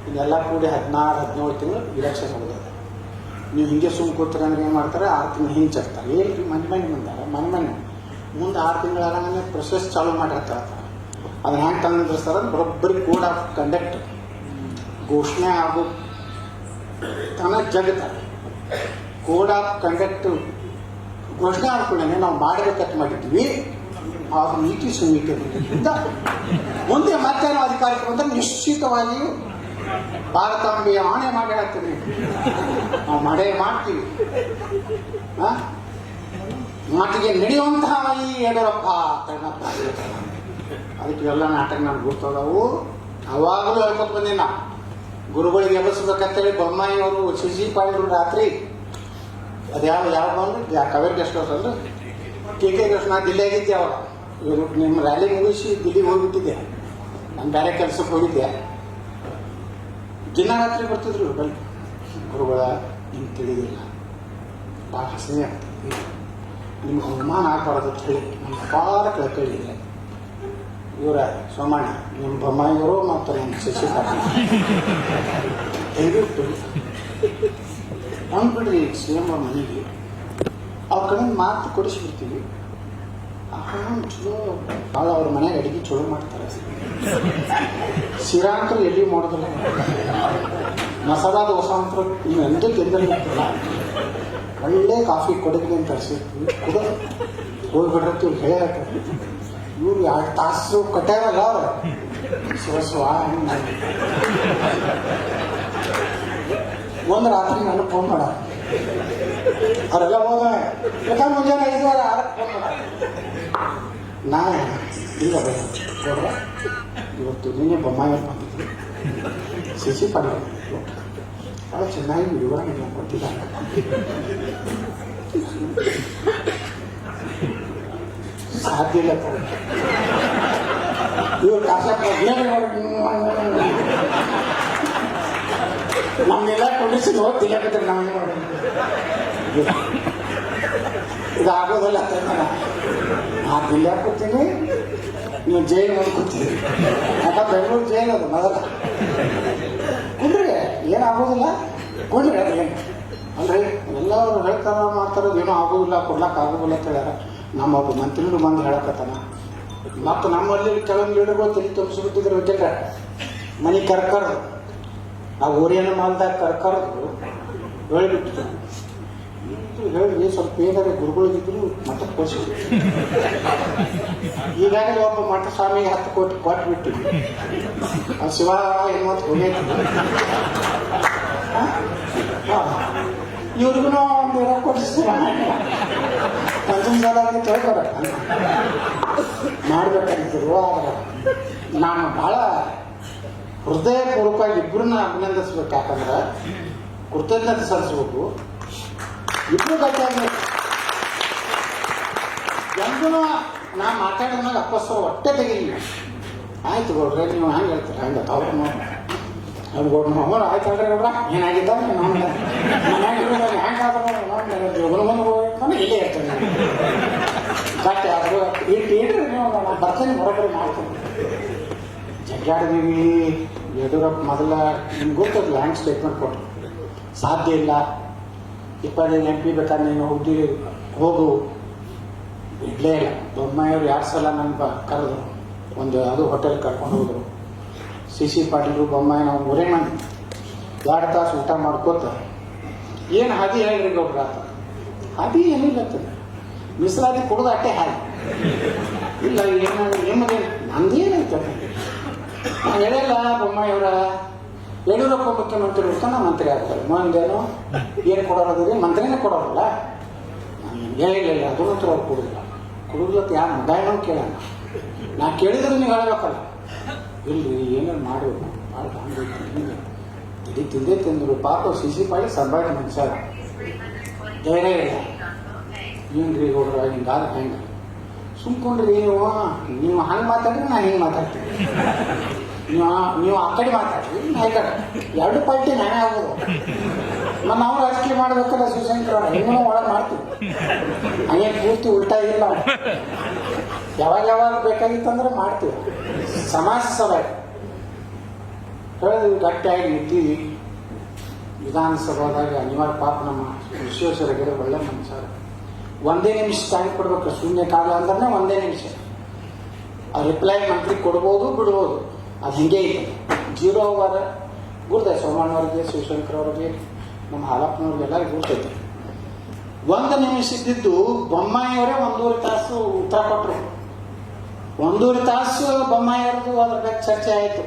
ಇದೆಲ್ಲ ಕೂಡಿ 16-17 ತಿಂಗಳು ಇಲೆಕ್ಷನ್ ಹೋಗೋದು. ನೀವು ಹಿಂಗೆ ಸುಮ್ಮ ಕೂತ್ರೆ ಅಂದ್ರೆ ಏನು ಮಾಡ್ತಾರೆ, 6 ತಿಂಗಳು ಹಿಂಚರ್ತಾರೆ. ಏನು ಮನೆ ಮುಂದಾರ ಮನೆ ಮುಂದೆ 6 ತಿಂಗಳ ಪ್ರೊಸೆಸ್ ಚಾಲೂ ಮಾಡಿರ್ತಾರೆ. ಅದನ್ನ ಹೆಂಗೆ ತಂದಿರ್ತಾರೆ, ಬರೋಬ್ಬರಿ ಕೋಡ್ ಆಫ್ ಕಂಡಕ್ಟ್ ಘೋಷಣೆ ಆಗೋ ತನ ಜಗತ್ತಾರೆ. ಕೋಡ್ ಆಫ್ ಕಂಡಕ್ಟ್ ಘೋಷಣೆ ಆಡ್ಕೊಳ್ಳೇನೆ ನಾವು ಮಾಡಬೇಕಂತ ಮಾಡಿದ್ವಿ. ಆ ನೀತಿ ಸಂಹಿತೆ ಮುಂದೆ ಮತ್ತೆ ನಾವು ಅಧಿಕಾರಕ್ಕೆ ಬಂದರೆ ನಿಶ್ಚಿತವಾಗಿಯೂ ಭಾರತಾಂಬೆಯ ಆಣೆ ಮಾಡಿ ಹಾಕ್ತೀವಿ, ನಾವು ಮಾಡೇ ಮಾಡ್ತೀವಿ. ಮಟ್ಟಿಗೆ ನಡೆಯುವಂತಹ ಈ ಯಡಿಯೂರಪ್ಪ ಅದಕ್ಕೆ ಎಲ್ಲ ನಾಟಕ ನನಗೆ ಗೊತ್ತದವು. ಅವಾಗಲೂ ಹೇಳ್ಕೊತ ಬಂದೆ ನಾ ಗುರುಗಳಿಗೆ ಎಬ್ಬಿಸ್ಬೇಕಂತೇಳಿ ಬೊಮ್ಮಾಯಿಯವರು ಸಿಸಿ ಪಾಳಿದ್ರು ರಾತ್ರಿ. ಅದು ಯಾವ ಬಂದು ಕಾವೇರಿ ಗೆಸ್ಟ್ ಹೌಸ್ ಅಂದ್ರೆ ಕೆ ಗೆಸ್ಟ್. ನಾ ದಿಲ್ಲಿಯಾಗಿದ್ದೆ ಅವಾಗ. ಇವರು ನಿಮ್ಮ ರ್ಯಾಲಿ ಮುಗಿಸಿ ದಿಲ್ಲಿಗೆ ಹೋಗ್ಬಿಟ್ಟಿದ್ದೆ, ನಾನು ಬೇರೆ ಕೆಲಸಕ್ಕೆ ಹೋಗಿದ್ದೆ. ದಿನ ರಾತ್ರಿ ಬರ್ತಿದ್ರು ಬೈ ಗುರುಗಳ ನಿಮ್ಗೆ ತಿಳಿದಿಲ್ಲ, ಭಾಳ ಹಸನೆ ಆಗ್ತದೆ, ನಿಮ್ಗೆ ಅವಮಾನ ಆಗಬಾರ್ದು ಅಂತ ಹೇಳಿ ನಮ್ಮ ಅಪಾರ ಕಳ್ಕಳಿ ಇದೆ. ಇವರ ಸೋಮಣ್ಣ ನಿಮ್ಮ ಬೊಮ್ಮಾಯಿಯವರು ಮತ್ತು ನಮ್ಮ ಶಶಿ ಪಾಟೀಲ್ ದಯವಿಟ್ಟು ಬಂದ್ಬಿಡ್ರಿ ಸಿ ಎಂ ಅವ್ರ ಮನೆಗೆ. ಅವ್ರ ಕಡೆ ಮಾತು ಕೊಡಿಸ್ಬಿಡ್ತೀವಿ. ಚಲೋ ಭಾಳ ಅವ್ರ ಮನೆಗೆ ಅಡುಗೆ ಚಲೋ ಮಾಡ್ತಾರೆ. ಶಿರಾ ಅಂತೂ ಎಲ್ಲಿ ಮಾಡೋದಿಲ್ಲ, ಮಸಾಲ ದೋಸೆ ಅಂತೂ ನೀವು ಎಂದೂ ತಿಂದಿಲ್ಲ. ಒಳ್ಳೆ ಕಾಫಿ ಕೊಡಗಿ ಅಂತ ತರಿಸಿರ್ತೀವಿ, ಕುಡಿದು ಹೋಗ್ಬಿಡ್ರತ್ತಿ ಇವ್ರು ಹೇಳಿ ಹಾಕ್ತಾರೆ. ಇವ್ರು 2 ತಾಸು ಕಟ್ಟಾರಲ್ಲ ಅವ್ರು ಶಿವಸ್ವ ಒಂದು ರಾತ್ರಿ ನಾನು ಫೋನ್ ಮಾಡ ಅವರೆಲ್ಲ ಹೋಗ ಯಾಕಂದ್ರೆ ಮುಂಜಾನೆ 5 ವಾರ 6ಕ್ಕೆ ಫೋನ್ ಮಾಡ. ನಾ ಇಲ್ಲ ಕೊಡ್ರ ಇವತ್ತು ನೀನೇ ಬೊಮ್ಮಾಯಿ ಬಂದಿದ್ರು ಸಿಸಿ ಪಡೆ ಭಾಳ ಚೆನ್ನಾಗಿ ವಿವರ ಕೊಟ್ಟಿದ್ದಾರೆ. ಸಾಧ್ಯ ಇಲ್ಲ ಇವ್ರು ಕಾಸಪ್ಪ ನಮ್ಗೆಲ್ಲ ಕೊಂಡಿಸಿ ಹೋಗ್ತಿಲ್ಲಕತ್ತಾರೆ. ನಾವೇನು ಮಾಡಿ ಇದು ಆಗೋದಿಲ್ಲ ಅಂತ ನಾ ದಿಲ್ಲ ಕೂತೀನಿ, ನೀವು ಜೈಲು ಮಾಡ್ಕೊತೀವಿ. ಯಾಕಂದ್ರೆ ಬೆಂಗಳೂರು ಜೈಲು ಅದು ಮೊದಲ ಕುಂಡ್ರಿ ಏನಾಗೋದಿಲ್ಲ, ಕುಂಡ್ರಿ ಅದೇನು ಅಲ್ರಿ ಎಲ್ಲರೂ ಹೇಳ್ತಾರ ಮಾಡ್ತಾರೋದು ಏನೂ ಆಗೋದಿಲ್ಲ, ಕೊಡ್ಲಕ್ಕೆ ಆಗೋದಿಲ್ಲ ಅಂತ ಹೇಳ್ಯಾರ. ನಮ್ಮೊಬ್ಬ ಮಂತ್ರಿಗಳು ಬಂದು ಹೇಳಕತ್ತಾನ. ಮತ್ತು ನಮ್ಮಲ್ಲಿ ಕೆಲವೊಂದು ಲೀಡರ್ಗಳು ತಲೆ ತುಂಬಿಸ್ಬಿಟ್ಟಿದ್ರು ಬೇಕಿಲ್ಲ ಮನೆ ಕರ್ಕರ್ದು ಆ ಓರಿಯನ ಮಾಲ್ದಾಗ ಕರ್ಕರ್ದು ಹೇಳಿಬಿಟ್ಟಿದ್ರು. ಹೇಳಿ ಸ್ವಲ್ಪ ಏನಾದ್ರೆ ಗುರುಗಳಿಗಿದ್ರು ಮತ್ತೆ ಕೊಡಿಸಿದ್ರು. ಈಗಾಗಲೇ ಒಬ್ಬ ಮಠ ಸ್ವಾಮಿಗೆ 10 ಕೋಟಿ ಕೊಟ್ಬಿಟ್ಟು ಆ ಶಿವ ಏನ್ಮತ್ ಹೋಗೈತಿ. ಇವ್ರಿಗೂ ಒಂದು ಇರೋ ಕೊಡಿಸ್ತೀರ ಪಂಚಮಸಾಲಾಗಿ ತಿಳ್ಕೊಡ ಮಾಡ್ಬೇಕಾಗಿದ್ರು. ಆದ್ರೆ ನಾನು ಭಾಳ ಹೃದಯಪೂರ್ವಕವಾಗಿ ಇಬ್ಬರನ್ನ ಅಭಿನಂದಿಸ್ಬೇಕು. ಯಾಕಂದ್ರೆ ಕೃತಜ್ಞತೆ ಸಲ್ಲಿಸ್ಬೇಕು. ಇಬ್ಬರು ಗಟ್ಟಿಯಾಗಿ ಎಂದೂ ನಾ ಮಾತಾಡಿದ್ಮೇಲೆ ಅಪ್ಪಸ್ಸರು ಹೊಟ್ಟೆ ತೆಗಿಲಿಲ್ಲ. ಆಯ್ತು ಗೌಡ್ರೆ ನೀವು ಹಂಗೆ ಹೇಳ್ತೀರ ಹಂಗೆ ಅವ್ರ ಅವ್ರು ಗೌಡ್ರ ಅವ್ರು ಆಯ್ತು ಹೇಳ್ರಿ ಗೌಡ್ರ ಏನಾಗಿದ್ದ ಮನ್ಯಾಗ ಹ್ಯಾಂಗಾದ್ರೆ ಮುಂದೆ ಇಲ್ಲೇ ಇರ್ತೇನೆ ಗಟ್ಟಿ ಆದರೂ ಇಡ್ರಿ ನೀವು ನಾನು ಬರ್ತೇನೆ ಬರೋಬ್ಬರಿ ಮಾಡ್ತೀನಿ. ಜಗ್ಗಾಡಿದೀವಿ ಯಡಿಯೂರಪ್ಪ ಮೊದಲ ನಿಮ್ಗೆ ಗೊತ್ತದ ಲ್ಯಾಂಡ್ ಸ್ಟೇಟ್ಮೆಂಟ್ ಕೊಟ್ಟರು. ಸಾಧ್ಯ ಇಲ್ಲ 25 MP ಬೇಕಾದ್ರೆ ನೀನು ಹೋಗು ಇಡ್ಲೇ ಇಲ್ಲ. ಬೊಮ್ಮಾಯಿಯವ್ರು 2 ಸಲ ನನ್ನ ಕರೆದ್ರು, ಒಂದು ಅದು ಹೋಟೆಲ್ ಕರ್ಕೊಂಡು ಹೋದರು. ಸಿ ಪಾಟೀಲ್ರು ಬೊಮ್ಮಾಯಿ ನಾವು 3 ಮಂದಿ 2 ತಾಸು ಊಟ ಮಾಡ್ಕೋತ ಏನು ಹಾದಿ ಹೇಳ್ರಿ ಗೌಡ್ರ ಆತ. ಹಾದಿ ಏನಿಲ್ಲ ಮಿಸ್ರಾದಿ ಕುಡ್ದು ಅಟ್ಟೆ ಹಾದಿ ಇಲ್ಲ. ಏನು ನಿಮ್ಮದೇನು ನಂದೇನೈತೆ ನಾನು ಹೇಳಿಲ್ಲ. ಬೊಮ್ಮಾಯಿಯವರ ಯಡಿಯೂರಪ್ಪ ಮುಖ್ಯಮಂತ್ರಿ ಇರ್ತಾನೆ ಮಂತ್ರಿ ಆಗ್ತಾರೆ. ಮುಂದೇನು ಏನು ಕೊಡೋರದ್ರಿ ಮಂತ್ರಿನೇ ಕೊಡೋರಲ್ಲ. ನಾನು ಹೇಳಿಲ್ಲ ಅದನ್ನು ಅವ್ರು ಕುಡುದಿಲ್ಲ ಯಾರು ಮಗಾಯನೂ ಕೇಳೋಣ. ನಾ ಕೇಳಿದ್ರೆ ನೀವು ಹೇಳ್ಬೇಕಲ್ಲ. ಇಲ್ರಿ ಏನೇನು ಮಾಡಬೇಕು ಭಾಳ ಹಿಂಗೆ ತಿಳಿ ತಿಂದೇ ತಿಂದರು. ಪಾಪ ಸಿಸಿ ಪಾಳಿ ಸಂಭಾಷಣೆ ಮನುಷ್ಯ ಧೈರ್ಯ ಇಲ್ಲ. ಏನ್ರಿ ಹೋಗ್ರ ಹಿಂಗಾದ ಹೆಂಗೆ ಸುಮ್ಕೊಂಡ್ರಿ ನೀವು ಹಂಗೆ ಮಾತಾಡ್ರಿ ನಾ ಹಿಂಗೆ ಮಾತಾಡ್ತೀನಿ. ನೀವು ಆ ಕಡೆ ಮಾತಾಡ್ರಿ ನಾ ಈ ಕಡೆ 2 ಪಾರ್ಟಿ ನಾನೇ ಆಗೋದು. ನಾವು ರಾಜಕೀಯ ಮಾಡ್ಬೇಕಲ್ಲ ಶಿವಶಂಕರ ಹೆಂಗೂ ಒಳಗೆ ಮಾಡ್ತೀವಿ. ಹಂಗೆ ಪೂರ್ತಿ ಉಲ್ಟಾ ಇಲ್ಲ. ಯಾವಾಗ ಬೇಕಾಗಿತ್ತಂದ್ರೆ ಮಾಡ್ತೀವಿ. ಸಮಾಜ ಸಭೆ ಹೇಳಿದ್ವಿ ಗಟ್ಟಿಯಾಗಿ ನಿಂತೀವಿ. ವಿಧಾನಸಭಾದಾಗ ಅನಿವಾರ್ಯ ಪಾಪ ನಮ್ಮ ವಿಶ್ವೇಶ್ವರಗಿರಿ ಒಳ್ಳೆ ಮನುಷ್ಯ. 1 ನಿಮಿಷ ಟೈಮ್ ಕೊಡ್ಬೇಕು. ಶೂನ್ಯ ಕಾಲ ಅಂದ್ರೆ 1 ನಿಮಿಷ. ಆ ರಿಪ್ಲೈ ಮಂತ್ರಿ ಕೊಡ್ಬೋದು ಬಿಡ್ಬೋದು, ಅದು ಹಿಂಗೆ ಐತೆ. 0 ಅವರ್ ಗುರ್ತೈತೆ. ಸೋಮಣ್ಣವ್ರಿಗೆ ಶಿವಶಂಕರ್ ಅವ್ರಿಗೆ ನಮ್ಮ ಹಾಲಪ್ಪನವ್ರಿಗೆ ಎಲ್ಲರಿಗೂ ಗುರ್ತೈತೆ. 1 ನಿಮಿಷ ಇದ್ದಿದ್ದು ಬೊಮ್ಮಾಯಿಯವರೇ 1.5 ತಾಸು ಉತ್ತರ ಕೊಟ್ಟರು. 1.5 ತಾಸು ಬೊಮ್ಮಾಯಿಯವ್ರದ್ದು ಅದ್ರ ಬಗ್ಗೆ ಚರ್ಚೆ ಆಯಿತು.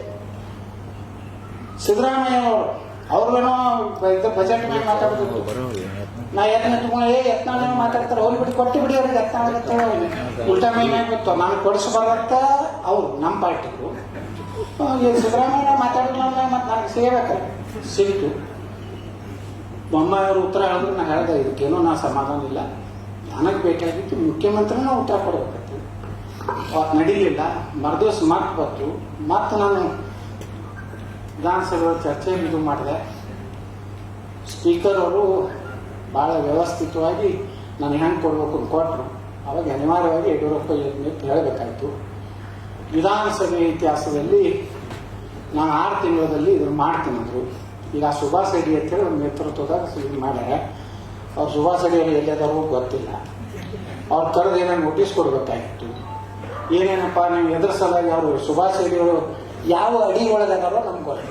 ಸಿದ್ದರಾಮಯ್ಯ ಅವ್ರಿಗೇನೋ ಬಜೆಟ್ ಮೇಲೆ ಮಾತಾಡೋದು. ನಾ ಯತ್ನಾಳ ಮಾತಾಡ್ತಾರೆ ಅವ್ರು ಬಿಟ್ಟು ಕೊಟ್ಟು ಬಿಡಿ ಅವ್ರಿಗೆ ಯತ್ನಾಳ ಉಲ್ಟಾ ಮೇಲೆ ಗೊತ್ತು. ನಾನು ಕೊಡಿಸ್ಬಾರ್ದಂತ ಅವ್ರು ನಮ್ಮ ಪಾರ್ಟಿಗಳು. ಸಿದ್ದರಾಮಯ್ಯ ಮಾತಾಡಿಲ್ಲ ಮತ್ತು ನನಗೆ ಸೇರ್ಬೇಕಲ್ಲ ಸಿಕ್ತು. ಬೊಮ್ಮಾಯಿಯವರು ಉತ್ತರ ಹೇಳಿದ್ರು. ನಾನು ಹೇಳಿದೆ ಇದಕ್ಕೇನೋ ನಾ ಸಮಾಧಾನ ಇಲ್ಲ, ನನಗೆ ಬೇಕಾಗಿತ್ತು ಮುಖ್ಯಮಂತ್ರಿನ ಉತ್ತರ ಕೊಡಬೇಕಂತ. ಅವತ್ತು ನಡೀಲಿಲ್ಲ. ಮರುದಿವಸ ಮತ್ತೆ ಬಂತು. ಮತ್ತು ನಾನು ವಿಧಾನಸಭೆ ಚರ್ಚೆ ಇದು ಮಾಡಿದೆ. ಸ್ಪೀಕರ್ ಅವರು ಭಾಳ ವ್ಯವಸ್ಥಿತವಾಗಿ ನಾನು ಹೆಂಗೆ ಕೊಡ್ಬೇಕು ಅಂತ ಕೊಟ್ಟರು. ಅವಾಗ ಅನಿವಾರ್ಯವಾಗಿ ಯಡಿಯೂರಪ್ಪ ಹೇಳಬೇಕಾಯ್ತು. ವಿಧಾನಸಭೆ ಇತಿಹಾಸದಲ್ಲಿ ನಾನು 6 ತಿಂಗಳಲ್ಲಿ ಇದನ್ನು ಮಾಡ್ತೀನಿ ಅಂದರು. ಈಗ ಸುಭಾಷ್ ಅಡಿ ಅಂತೇಳಿ ಒಂದು ನೇತೃತ್ವದಾಗ ಇದು ಮಾಡ್ಯಾರ. ಅವ್ರು ಸುಭಾಷ್ ಅಡಿಯವರು ಎಲ್ಲಿದ್ದಾರೋ ಗೊತ್ತಿಲ್ಲ. ಅವ್ರು ಕರೆದು ಏನೋ ನೋಟಿಸ್ ಕೊಡ್ಬೇಕಾಗಿತ್ತು. ಏನೇನಪ್ಪ ನೀವು ಎದ್ರ ಸಲಾಗಿ ಅವರು ಸುಭಾಷ್ ಅಡಿಯವರು ಯಾವ ಅಡಿ ಒಳಗದಾರೋ ನಮ್ಗೆ ಗೊತ್ತು.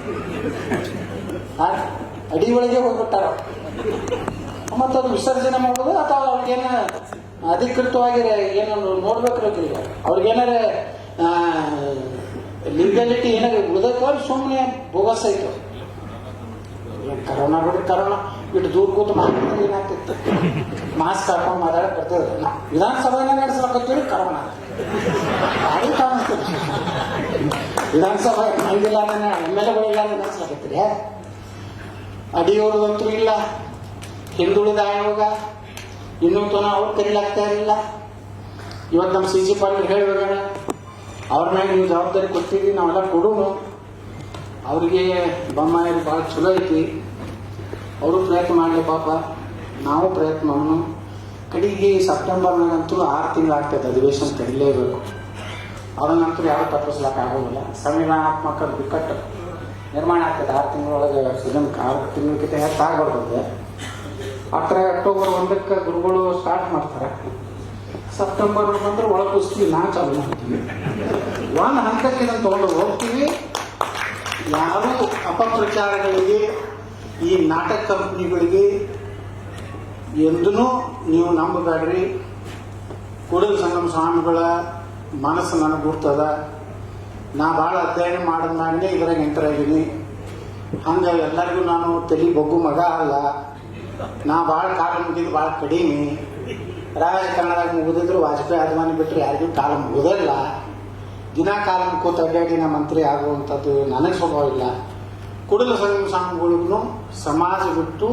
ಅಡಿ ಒಳಗೆ ಹೋಗ್ಬಿಟ್ಟಾರ. ಮತ್ತು ಅದು ವಿಸರ್ಜನೆ ಮಾಡೋದು ಅಥವಾ ಅವ್ರಿಗೇನ ಅಧಿಕೃತವಾಗಿ ಏನೋ ನೋಡ್ಬೇಕಿಲ್ಲ, ಅವ್ರಿಗೇನಾರ ಲೀಗಲಿಟಿ ಏನಾರ ಉಳಿದಕ್ಕೆ ಸುಮ್ಮನೆ ಬೋಗಸ್ ಐತು. ಕರೋನಾ ಬಿಡ್ರಿ, ಕರೋನಾ ಇಟ್ಟು ದೂರ ಕೂತು ಮಾತಾಡಿದ್ರೆ ಏನಾಗ್ತಿತ್ತು, ಮಾಸ್ಕ್ ಹಾಕೊಂಡು ಮಾತಾಡಕ್ಕೆ ಬರ್ತಿದ್ರು. ವಿಧಾನಸಭೆನ ನಡೆಸ್ಲಕತ್ತೀವಿ, ಕರೋನಾ ಅದು ಕಾಣಿಸ್ತೀವಿ. ವಿಧಾನಸಭೆ ಮಂದಿಲ್ಲ MLA ನಡೆಸ್ಲಕತ್ತೀರಿ. ಅಡಿಯವ್ರದಂತೂ ಇಲ್ಲ, ಹಿಂದುಳಿದ ಆಯೋಗ ಇನ್ನೂ ತನ ಅವ್ರು ಕರೀಲಾಗ್ತಾ ಇರಲಿಲ್ಲ. ಇವತ್ತು ನಮ್ಮ CG ಪಾಟೀಲ್ ಹೇಳ್ಬೇಕಣ್ಣ, ಅವ್ರ ಮ್ಯಾಗ ನೀವು ಜವಾಬ್ದಾರಿ ಕೊಡ್ತೀವಿ, ನಾವೆಲ್ಲ ಕೊಡೋಣ. ಅವ್ರಿಗೆ ಬೊಮ್ಮಾಯಿ ಭಾಳ ಚಲೋ ಐತಿ, ಅವರು ಪ್ರಯತ್ನ ಮಾಡಲಿ ಪಾಪ, ನಾವು ಪ್ರಯತ್ನ ಮಾಡೋಣ. ಕಡೆಗೆ ಸೆಪ್ಟೆಂಬರ್ನಾಗಂತೂ 6 ತಿಂಗಳು ಆಗ್ತದೆ, ಅಧಿವೇಶನ ಕರೀಲೇಬೇಕು. ಅವ್ರನ್ನಂತೂ ಯಾರು ತಪ್ಪಿಸ್ಲಿಕ್ಕಾಗೋದಿಲ್ಲ. ಸಂವಿಧಾನಾತ್ಮಕ ಬಿಕ್ಕಟ್ಟು ನಿರ್ಮಾಣ ಆಗ್ತದೆ 6 ತಿಂಗಳೊಳಗೆ. ಇದನ್ನು 6 ತಿಂಗಳಕ್ಕಿಂತ ಹೆಚ್ಚಾಗ್ಬಾರ್ದು. ಅಕ್ಟೋಬರ್ 1ಕ್ಕೆ ಗುರುಗಳು ಸ್ಟಾರ್ಟ್ ಮಾಡ್ತಾರೆ. ಸೆಪ್ಟೆಂಬರ್ ಬಂದ್ರೆ ಒಳ ಕುಸ್ತೀವಿ, ನಾ ಚಾಲು ಮಾಡ್ತೀವಿ. ಒಂದು ಹಂತಕ್ಕೆ ಇದನ್ನು ತೊಗೊಂಡು ಹೋಗ್ತೀವಿ. ಯಾರು ಅಪಪ್ರಚಾರಗಳಿಗೆ, ಈ ನಾಟಕ ಕಂಪ್ನಿಗಳಿಗೆ ಎಂದೂ ನೀವು ನಂಬಬೇಡ್ರಿ. ಕೂಡಲ ಸಂಗಮ ಸ್ವಾಮಿಗಳ ಮನಸ್ಸು ನನಗೆ ಗುರ್ತದ. ನಾ ಭಾಳ ಅಧ್ಯಯನ ಮಾಡಿದ್ಮೇಲೆ ಇದ್ರಾಗ ಎಂಟರ್ ಆಗೀನಿ. ಹಂಗೆ ಎಲ್ಲರಿಗೂ ನಾನು ತಲೆ ಬಗ್ಗು ಮಗ ಅಲ್ಲ. ನಾ ಭಾಳ ಕಾಲ ಮುಗಿದು ಭಾಳ ಕಡಿಮೆ. ರಾಜಕಾರಣದಾಗ ಮುಗಿದಿದ್ರು ವಾಜಪೇಯಿ ಅದ್ವಾನಿ ಬಿಟ್ಟರೆ ಯಾರಿಗೂ ಕಾಲ ಮುಗಿದಿಲ್ಲ. ದಿನ ಕಾಲ ಕೂತ ಅಡ್ಡಾಡಿ ನಾ ಮಂತ್ರಿ ಆಗುವಂಥದ್ದು ನನಗೆ ಸ್ವಭಾವ ಇಲ್ಲ. ಕೂಡಲ ಸಂಗಮ ಸ್ವಾಮಿಗಳಿಗೂ ಸಮಾಜ ಬಿಟ್ಟು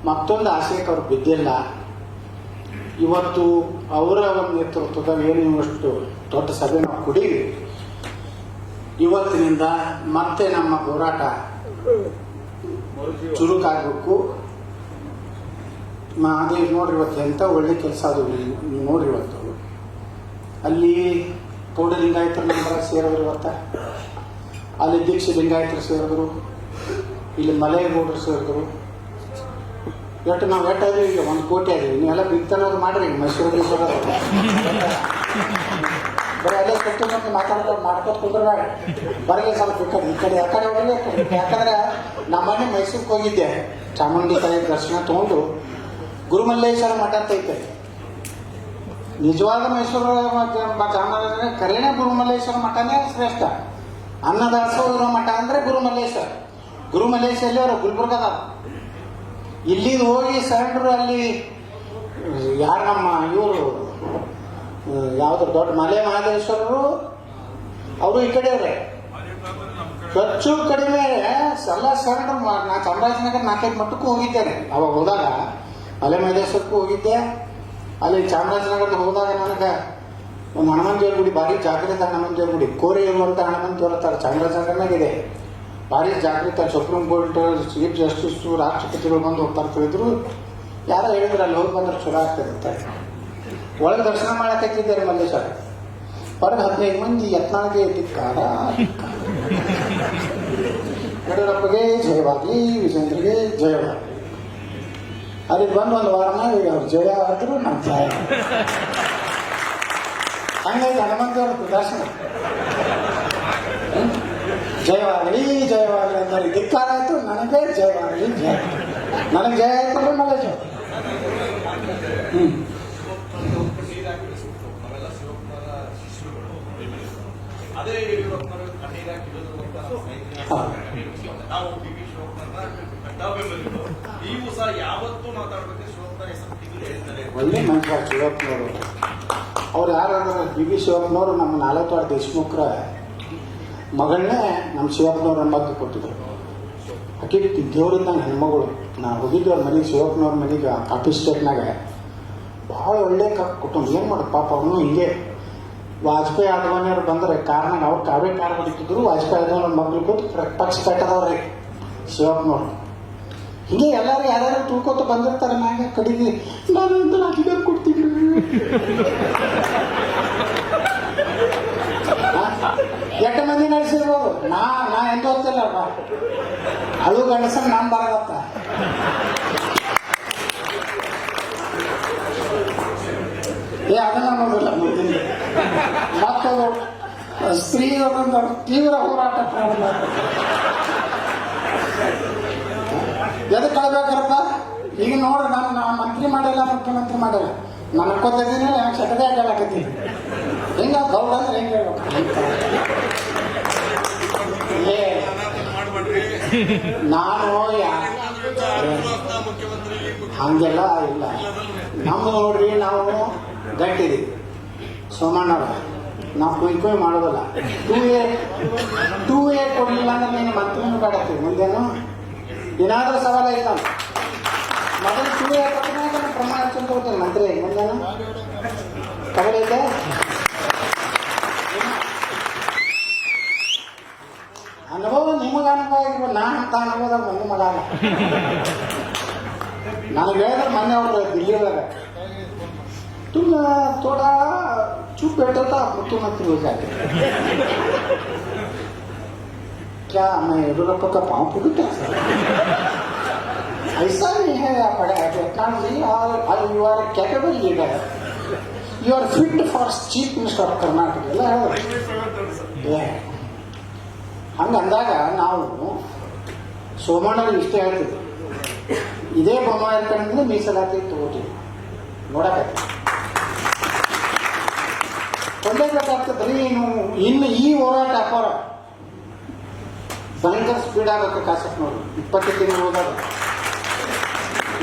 ಮತ್ತೊಂದು ಆಶಯಕ್ಕೆ ಅವ್ರು ಬಿದ್ದಿಲ್ಲ. ಇವತ್ತು ಅವರ ಒಂದು ನೇತೃತ್ವದಾಗ ಏನು ಅಷ್ಟು ದೊಡ್ಡ ಸಭೆ ನಾವು ಕುಡೀವಿ. ಇವತ್ತಿನಿಂದ ಮತ್ತೆ ನಮ್ಮ ಹೋರಾಟ ಚುರುಕಾಗಬೇಕು. ಅದೇ ನೋಡ್ರಿ, ಇವತ್ತು ಎಂಥ ಒಳ್ಳೆ ಕೆಲಸ ಅದು. ನೀವು ನೋಡ್ರಿ, ಇವತ್ತು ಅಲ್ಲಿ ಪೌಡ ಲಿಂಗಾಯತರ ನಂಬರ ಸೇರಿದ್ರು, ಇವತ್ತ ಅಲ್ಲಿ ದೀಕ್ಷೆ ಲಿಂಗಾಯತರು ಸೇರಿದ್ರು, ಇಲ್ಲಿ ಮಲೆಗೌಡರು ಸೇರಿದ್ರು. ಎಷ್ಟು ನಾವು ಎಷ್ಟಾದ್ರೂ ಈಗ 1 ಕೋಟಿ ಅದೀವಿ. ನೀವೆಲ್ಲ ಬಿತ್ತನೋದು ಮಾಡ್ರಿ. ಮೈಸೂರಿಗೆ ಬರೀ ಅಲ್ಲೇ ಕಟ್ಟಿ ಮತ್ತೆ ಮಾತಾಡ್ಕೊಂಡು ಮಾಡ್ಕೊತ ಕುಂದ್ರೆ ಬರಲಿ ಸ್ವಲ್ಪ ಈ ಕಡೆ ಆ ಕಡೆ ಬರಲಿ. ಯಾಕಂದ್ರೆ ನಮ್ಮನೆ ಮೈಸೂರಿಗೆ ಹೋಗಿದ್ದೆ, ಚಾಮುಂಡಿ ತಾಯಿ ದರ್ಶನ ತಗೊಂಡು ಗುರುಮಲ್ಲೇಶ್ವರ ಮಠ ಅಂತ ಐತೆ. ನಿಜವಾದ ಮೈಸೂರು ಚಾಮರಾಜನಗರ ಕರೆನೇ ಗುರುಮಲ್ಲೇಶ್ವರ ಮಠನೇ ಶ್ರೇಷ್ಠ. ಅನ್ನದಾಸೋಹ ಇರೋ ಮಠ ಅಂದ್ರೆ ಗುರುಮಲ್ಲೇಶ್ವರ. ಗುರುಮಲ್ಲೇಶ್ವರಲ್ಲಿ ಅವರು ಗುಲ್ಬರ್ಗದ. ಇಲ್ಲಿ ಹೋಗಿ ಸೆಂಟ್ರು ಅಲ್ಲಿ ಯಾರು ನಮ್ಮ ಇವರು ಯಾವ್ದು ದೊಡ್ಡ ಮಲೆ ಮಹದೇಶ್ವರರು, ಅವರು ಈ ಕಡೆ ಅವ್ರೆ. ಖರ್ಚು ಕಡಿಮೆ ಎಲ್ಲ ಸೆಂಟ್ರು. ನಾ ಚಾಮರಾಜನಗರ 4-5 ಮಟ್ಟಕ್ಕೂ ಹೋಗಿದ್ದೇನೆ. ಅವಾಗ ಹೋದಾಗ ಮಲೆ ಮಹದೇಶ್ವರಕ್ಕೂ ಹೋಗಿದ್ದೆ. ಅಲ್ಲಿ ಚಾಮರಾಜನಗರದ ಹೋದಾಗ ನನಗೆ ಒಂದು ಹನುಮಂತ ದೇವ್ರ ಗುಡಿ, ಭಾರಿ ಜಾಗೃತ ಹನುಮಂತ ದೇವ್ರ ಗುಡಿ, ಕೋರೆ ಇರುವಂಥ ಹನುಮಂತ ದೇವ್ರ ತರ ಚಾಮರಾಜನಗರನಾಗಿದೆ. ಭಾರಿ ಜಾಗೃತ. ಸುಪ್ರೀಂ ಕೋರ್ಟ್ ಚೀಫ್ ಜಸ್ಟಿಸು ರಾಷ್ಟ್ರಪತಿಗಳು ಬಂದು ಹೋಗ್ತಾ ಇರ್ತಿದ್ರು. ಯಾರೋ ಹೇಳಿದ್ರು ಅಲ್ಲಿ ಹೋಗಿ ಬಂದ್ರೆ ಚಲೋ ಆಗ್ತದೆ. ಒಳಗೆ ದರ್ಶನ ಮಾಡಕ್ಕಿದ್ದಾರೆ ಮಲ್ಲೇಶ್ವರ. ಹೊರಗೆ 15 ಮಂದಿ ಯತ್ನಾಳಿಗೆ ಧಿಕ್ಕಾರ. ಯಡಿಯೂರಪ್ಪಗೆ ಜಯವಾಗಲಿ, ವಿಜೇಂದ್ರಗೆ ಜಯವಾಗಲಿ. ಅದಕ್ಕೆ ಬಂದು ಒಂದು ವಾರನಾಗ ಅವ್ರು ಜಯ ಆದ್ರು ನಮ್ಮ ಜಯ. ಹಂಗಾಗಿ ಹನುಮಂತವ್ರ ದರ್ಶನ ಜಯವಾಗಲಿ ಜಯವಾಗಲಿ ಅಂತಾರೆ. ಧಿಕ್ಕಾರ ಆಯ್ತು, ನನಗೆ ಜಯವಾಗಲಿ ಜಯ. ನನಗೆ ಜಯ ಆಯ್ತು ಅಂದ್ರೆ ಮಗ ಜಯ. ಒಳ್ಳೆ ಮನುಷ್ಯ ಶಿವಪ್ಪನವರು. ಅವ್ರು ಯಾರಾದ್ರೆ BB ಶಿವಪ್ಪನವರು ನಮ್ಮ 4 ದೇಶಮುಖರ ಮಗಳನ್ನೇ ನಮ್ಮ ಶಿವಪ್ಪನವ್ರ ಬಗ್ಗೆ ಕೊಟ್ಟಿದ್ರು. ಆಕೆ ದೇವ್ರಿಂದ ಹೆಣ್ಮಗಳು. ನಾ ಹೋಗಿದ್ದು ಅವ್ರ ಮನೆಗೆ, ಶಿವಪ್ಪನವ್ರ ಮನೆಗೆ ಕಾಫಿ ಸ್ಟೇಟ್ನಾಗ. ಭಾಳ ಒಳ್ಳೆ ಕುಟುಂಬ. ಏನು ಮಾಡೋದು ಪಾಪ ಅವನು ಹಿಂಗೆ. ವಾಜಪೇಯಿ ಅದ್ವಾನಿಯವ್ರು ಬಂದರೆ ಕಾರ್ನಾಗ ಅವ್ರು ಕಾವೇ ಕಾರ್ ಹೊಡಿತಿದ್ರು. ವಾಜಪೇಯಿ ಅದ್ವಾನಿ ಮಗಳು ಕೂತು ಪಕ್ಷ ಕಟ್ಟದವ್ರಿ ಶಿವಪ್ಪನವ್ರು. ಹಿಂಗೆ ಎಲ್ಲರೂ ಯಾರ್ಯಾರು ತಿಳ್ಕೊತ ಬಂದಿರ್ತಾರೆ. ಮ್ಯಾಗ ಕಡೆಗೆ ನಾನು ಹಾಕಿದ ಕೊಡ್ತೀನಿ. ಎಷ್ಟು ಮಂದಿ ನಡೆಸಿರ್ಬೋದು. ನಾ ಎಂತ ಹೋಗ್ತಿಲ್ಲ ಅದು ಗಂಡಸನ ನಾನು ಬರಗತ್ತ. ಅದನ್ನ ಅನ್ನೋದಿಲ್ಲ ಮುಂದಿನ ಮಕ್ಕಳು ಸ್ತ್ರೀಯರೊಂದು ತೀವ್ರ ಹೋರಾಟ ಪ್ರಾರಂಭ. ಎದಕ್ಕೆ ಕಳ್ಬೇಕಪ್ಪ? ಈಗ ನೋಡ್ರಿ, ನಾನು ಮಂತ್ರಿ ಮಾಡಿಲ್ಲ, ಮುಖ್ಯಮಂತ್ರಿ ಮಾಡಿಲ್ಲ, ನಾನು ಅಕ್ಕೋತಿದ್ದೀನಿ, ಶತದೇ ಹೇಳಕತ್ತೀನಿ. ಹೆಂಗ ಗೌಡ ಅಂದ್ರೆ ಹೆಂಗೆ ನಾನು ಹಂಗೆಲ್ಲ ಇಲ್ಲ. ನಮ್ಮ ನೋಡ್ರಿ, ನಾವು ಗಟ್ಟಿದೀವಿ. ಸೋಮಣ್ಣವ್ರ ನಾವು ಕುಯ್ ಮಾಡೋದಲ್ಲ. 2A ಕೊಡ್ಲಿಲ್ಲ ಅಂದ್ರೆ ನೀನು ಮಂತ್ರಿನೂ ಬೇಡತ್ತೀವಿ. ಮುಂದೇನು ಏನಾದ್ರೂ ಸವಾಲ ಇಲ್ಲ. ಮೊದಲು 2A ಕೊಟ್ಟಿದ್ದಾಗ ಪ್ರಮಾಣ ಚಂದ ಹೋಗ್ತೇನೆ ಮಂತ್ರಿ. ಮುಂದೇನು ತಗೊಳ್ಳೈತೆ ಅನುಭವ, ನಿಮಗೆ ಅನುಭವ ಆಗಿರ್ಬೋದು. ನಾನು ಅಂತ ಅನುಭವದಾಗ ನನ್ನ ಮಗ ನನಗೆ ಹೇಳಿದ್ರೆ ಮೊನ್ನೆ ಅವರು ದಿಲ್ಲಿ ಒಳಗೆ तुम थोड़ा चुप बैठो था, मुख्यमंत्री हो जाते। क्या मैं येडियुरप्पा का पाँव फूटता? ऐसा नहीं है, आप पढ़ा है टेक्नोलॉजी और you are capable leader, you are fit for chief minister of Karnataka ಎಲ್ಲ ಹಂಗಂದಾಗ ನಾವು ಸೋಮಣ್ಣವ್ರಿಗೆ ಇಷ್ಟೇ ಹೇಳ್ತಿದ್ವಿ, ಇದೇ ಬೊಮ್ಮಾಯಿ ಕಡೆಯಿಂದ ಮೀಸಲಾತಿ ತಗೋತೀವಿ. ನೋಡಕತ್ತಿ ಕೊಳ್ಳೇಬೇಕಾಗ್ತದ್ರಿ. ಇನ್ನು ಈ ಹೋರಾಟ ಅಪಾರ ಭಯಂಕರ ಸ್ಪೀಡ್ ಆಗಬೇಕು. ಕಾಸಪ್ ನೋಡಿ 20 ತಿಂಗಳು ಹೋದಾಗ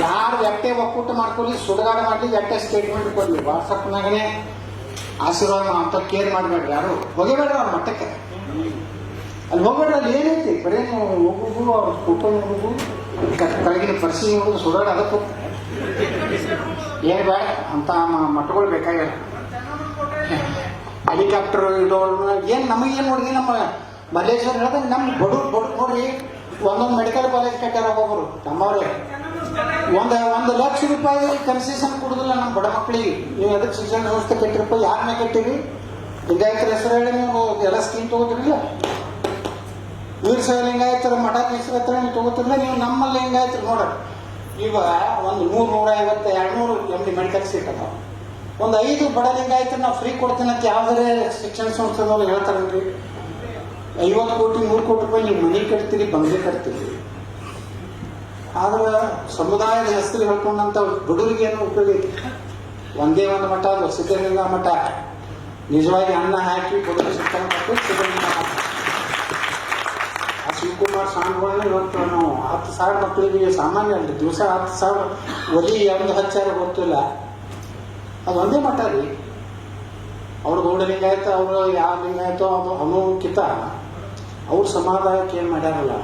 ಯಾರು ಎಟ್ಟೆ ಒಕ್ಕೂಟ ಮಾಡ್ಕೊಳ್ಳಿ, ಸುಡಗಾಡ ಮಾಡಲಿ, ಎಟ್ಟೆ ಸ್ಟೇಟ್ಮೆಂಟ್ ಕೊಡಲಿ, ವಾಟ್ಸಪ್ನಾಗನೇ ಆಶೀರ್ವಾದ ಅಂತ ಕೇರ್ ಮಾಡಬೇಡ್ರಿ. ಯಾರು ಹೋಗಬೇಡ್ರಿ ಅವ್ರ ಮಟ್ಟಕ್ಕೆ. ಅಲ್ಲಿ ಹೋಗ್ಬೇಡ್ರಿ. ಅಲ್ಲಿ ಏನೈತಿ? ಬರೀ ಹೋಗುದು, ಅವ್ರ ಕುಟುಂಬ ಹೋಗುದು, ಕೆಳಗಿನ ಪರಿಸ್ಥಿತಿ ಹೋಗುದು, ಸುಡಾಡ ಅದಕ್ಕೂ ಏನು ಬೇಡ ಅಂತ ಮಟ್ಟಗಳು ಬೇಕಾಗಿಲ್ಲ. ಹೆಲಿಕಾಪ್ಟರ್ ಇಡೋರು ಏನು ನಮಗೇನು ನೋಡಿದ್ವಿ. ನಮ್ಮ ಮಲ್ಲೇಶ್ವರ ಹೇಳಿದ್ರೆ ನಮ್ಮ ಬಡವ್ರು ನೋಡ್ರಿ, ಒಂದೊಂದು ಮೆಡಿಕಲ್ ಕಾಲೇಜ್ ಕಟ್ಟಾರ ಒಬ್ಬೊಬ್ರು ನಮ್ಮವ್ರೆ. 1 ಲಕ್ಷ ರೂಪಾಯಿ ಕನ್ಸೆಷನ್ ಕೊಡುದಿಲ್ಲ ನಮ್ಮ ಬಡ ಮಕ್ಕಳಿಗೆ. ನೀವು ಅದಕ್ಕೆ ಶಿಕ್ಷಣ ವ್ಯವಸ್ಥೆ ಕಟ್ಟಿರಪ್ಪ, ಯಾರನ್ನ ಕಟ್ಟಿರಿ? ಲಿಂಗಾಯತರ ಹೆಸರು ಹೇಳಿ ನೀವು ಎಲ್ಲ ಸ್ಕೀಮ್ ತಗೋತಿರಲಿಲ್ಲ. ವೀರಶೈವ ಲಿಂಗಾಯತರ ಮಠ ಹೆಸರು ಹತ್ರ ನೀವು ತಗೋತಿರಲಿಲ್ಲ. ನೀವು ನಮ್ಮಲ್ಲಿ ಲಿಂಗಾಯತರು ನೋಡ್ರಿ, ಈಗ ಒಂದು 100, 150, 200 MD ಮೆಡಿಕಲ್ ಸೀಟ್ ಅದಾವ. ಒಂದು 5 ಬಡ ಲಿಂಗಾಯತರು ನಾವು ಫ್ರೀ ಕೊಡ್ತೀನಿ ಅಂತ ಯಾವುದೇ ಶಿಕ್ಷಣ ಸಂಸ್ಥೆದವ್ರು ಹೇಳ್ತಾರಲ್ರಿ. 50 ಕೋಟಿ 100 ಕೋಟಿ ರೂಪಾಯಿ ನೀವು ಮನೆ ಕಟ್ತೀರಿ, ಬಂಗ್ಲೆ ಕಟ್ತೀರಿ. ಆದ್ರೆ ಸಮುದಾಯದ ಹೆಸರು ಹೇಳ್ಕೊಂಡಂತ ಬಡವರಿಗೆ ಏನು ಉಪಯೋಗ ಐತಿ? ಒಂದೇ ಒಂದು ಮಠ, ಅದು ಸಿದ್ಧಲಿಂಗ ಮಠ. ನಿಜವಾಗಿ ಅನ್ನ ಹಾಕಿ ಬಡವರಿಗೆ ಶಿಕ್ಷಣ ಕೊಟ್ಟು ಸಿದ್ಧಲಿಂಗ ಮಠ. ಆ ಶಿವಕುಮಾರ್ ಸ್ವಾಮಿಗಳನ್ನ ಇವತ್ತು ನಾವು 10,000 ಮಕ್ಕಳಿಗೆ ಸಾಮಾನ್ಯ ಅಲ್ರಿ, ದಿವಸ 10,000 ಒಲಿ ಒಂದು ಹಚ್ಚಾರ ಗೊತ್ತಿಲ್ಲ. ಅದು ಒಂದೇ ಮಠ ರೀ. ಅವ್ರ ಗೌಡ ಲಿಂಗಾಯತ, ಅವರು ಯಾವ ಲಿಂಗಾಯತೋ ಅನ್ನೋಕ್ಕಿಂತ ಅವ್ರ ಸಮಾಧಾನಕ್ಕೆ ಏನು ಮಾಡ್ಯಾರಲ್ಲ,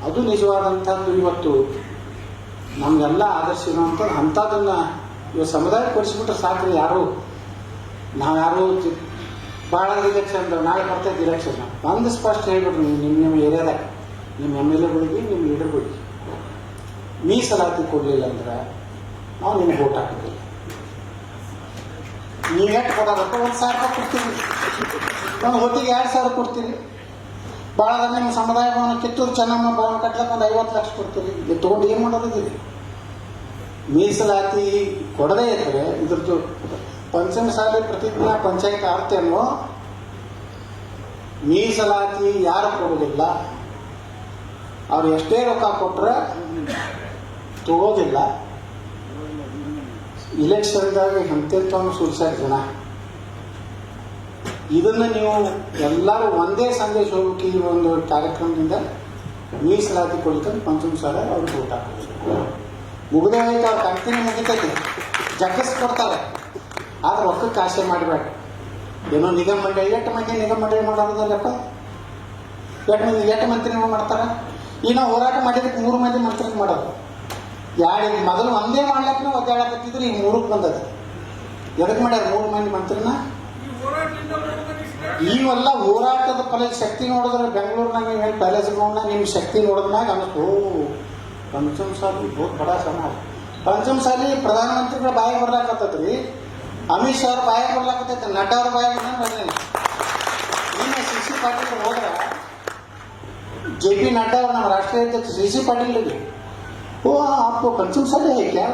ಅದು ನಿಜವಾದಂಥದ್ದು. ಇವತ್ತು ನಮಗೆಲ್ಲ ಆದರ್ಶ ಇರುವಂಥದ್ದು ಅಂಥದ್ದನ್ನ ಇವತ್ತು ಸಮುದಾಯಕ್ಕೆ ಕೊಡಿಸ್ಬಿಟ್ರೆ ಸಾಕ್ರಿ. ನಾವ್ಯಾರು ಭಾಳ ಡಿಲೆಕ್ಷನ್, ನಾಳೆ ಬರ್ತೈತೆ ಡಿಲೆಕ್ಷನ್, ಒಂದು ಸ್ಪಷ್ಟ ಹೇಳ್ಬಿಟ್ರಿ ನೀವು ನಿಮ್ಮ ಏರಿಯಾದಾಗ ನಿಮ್ಮ MLAಗಳಿಗೆ, ನಿಮ್ಮ ಲೀಡರ್ಗಳಿಗೆ ಮೀಸಲಾತಿ ಕೊಡಲಿಲ್ಲ ಅಂದ್ರೆ ನಾವು ನಿಮ್ಗೆ ವೋಟ್ ಹಾಕೋದಿಲ್ಲ. ನೀವು ಎಷ್ಟು ಕೊಡೋದಪ್ಪ? 1,000 ರೂಪಾಯಿ ಕೊಡ್ತೀವಿ, ಒಂದು ಹೊತ್ತಿಗೆ 2,000 ಕೊಡ್ತೀರಿ. ಭಾಳ ನಿಮ್ಮ ಸಮುದಾಯ ಭವನ, ಕಿತ್ತೂರು ಚೆನ್ನಮ್ಮ ಭವನ ಕಟ್ಲಕ್ಕೆ ಒಂದು 50 ಲಕ್ಷ ಕೊಡ್ತೀರಿ. ಇದು ತೊಗೊಂಡು ಏನು ಮಾಡೋದಿದೆ? ಮೀಸಲಾತಿ ಕೊಡದೇ ಇದ್ರೆ ಇದ್ರದ್ದು ಪಂಚಮಸಾಲಿ ಪ್ರತಿಜ್ಞಾ ಪಂಚಾಯತ್ ಆರ್ತೇನೋ, ಮೀಸಲಾತಿ ಯಾರು ಕೊಡೋದಿಲ್ಲ, ಅವ್ರು ಎಷ್ಟೇ ರೊಕ್ಕ ಕೊಟ್ರೆ ತಗೋದಿಲ್ಲ. ಇಲೆಕ್ಷನ್ದಾಗ ಎಂತೆಂಥವ್ನು ಸುಲ್ಸಾರ ಜನ. ಇದನ್ನ ನೀವು ಎಲ್ಲರೂ ಒಂದೇ ಸಂದೇಶ ಹೋಗಿ ಈ ಒಂದು ಕಾರ್ಯಕ್ರಮದಿಂದ ಮೀಸಲಾತಿ ಕೊಡ್ಲಿಕ್ಕೆ ಪಂಚಮಸಾಲ ಅವ್ರಿಗೆ ಊಟ ಮುಗಿದೇ ಹೋಯ್ತು. ಅವ್ರ ಕಂಪನಿ ಮುಗಿತೈತಿ, ಜಗ್ಗಿಸ್ಕೊಡ್ತಾರೆ. ಆದ್ರೆ ರೊಕ್ಕಕ್ಕೆ ಆಸೆ ಮಾಡಬೇಡ. ಏನೋ ನಿಗಮ ಮಂಡಳಿ, 8 ಮಂದಿ ನಿಗಮ ಮಂಡಳಿ ಮಾಡೋದಲ್ಲಪ್ಪ. 8 ಮಂತ್ರಿ ಮಾಡ್ತಾರೆ. ಈಗ ನಾವು ಹೋರಾಟ ಮಾಡಿದಕ್ಕೆ 3 ಮಂದಿ ಮಂತ್ರಿ ಮಾಡೋದು. ಯಾರು ಮೊದಲು ಒಂದೇ ಮಾಡ್ಲಿಕ್ಕೆ ಒದ್ದಾಡಕತ್ತಿದ್ರು, ಈಗ 3ಕ್ಕೆ ಬಂದದ. ಎದಕ್ಕೆ ಮಾಡ್ಯಾರ 3 ಮಂದಿ ಮಂತ್ರಿನ? ಇವೆಲ್ಲ ಹೋರಾಟದ ಫಲ. ಶಕ್ತಿ ನೋಡಿದ್ರೆ ಬೆಂಗಳೂರಿನಾಗ ಏನು ಪ್ಯಾಲೇಸ್ ನೋಡ, ನಿಮ್ಮ ಶಕ್ತಿ ನೋಡಿದ್ಮ್ಯಾಗ ಅನ್ನಿಸ್ತು, ಪಂಚಮಸಾಲಿ ಬಹುತ್ ಬಡ ಸಮಾಜ. ಪಂಚಮಸಾಲಿ ಪ್ರಧಾನಮಂತ್ರಿಗಳ ಬಾಯಿಗೆ ಬರ್ಲಾಕತ್ತೈತ್ರಿ, ಅಮಿತ್ ಶಾ ಅವ್ರ ಬಾಯಿಗೆ ಬರ್ಲಾಕತ್ತೈತೆ, ನಡ್ಡಾ ಅವ್ರ ಬಾಯಿಗೆ ಬಂದ್ರೆ ನಿನ್ನೆ CC ಪಾಟೀಲ್ ಹೋದ್ರೆ, JP नड्डा और ನಮ್ಮ ರಾಷ್ಟ್ರೀಯ ಅಧ್ಯಕ್ಷ CC ಪಾಟೀಲ್ ಓ आपको पंचमसाली है क्या?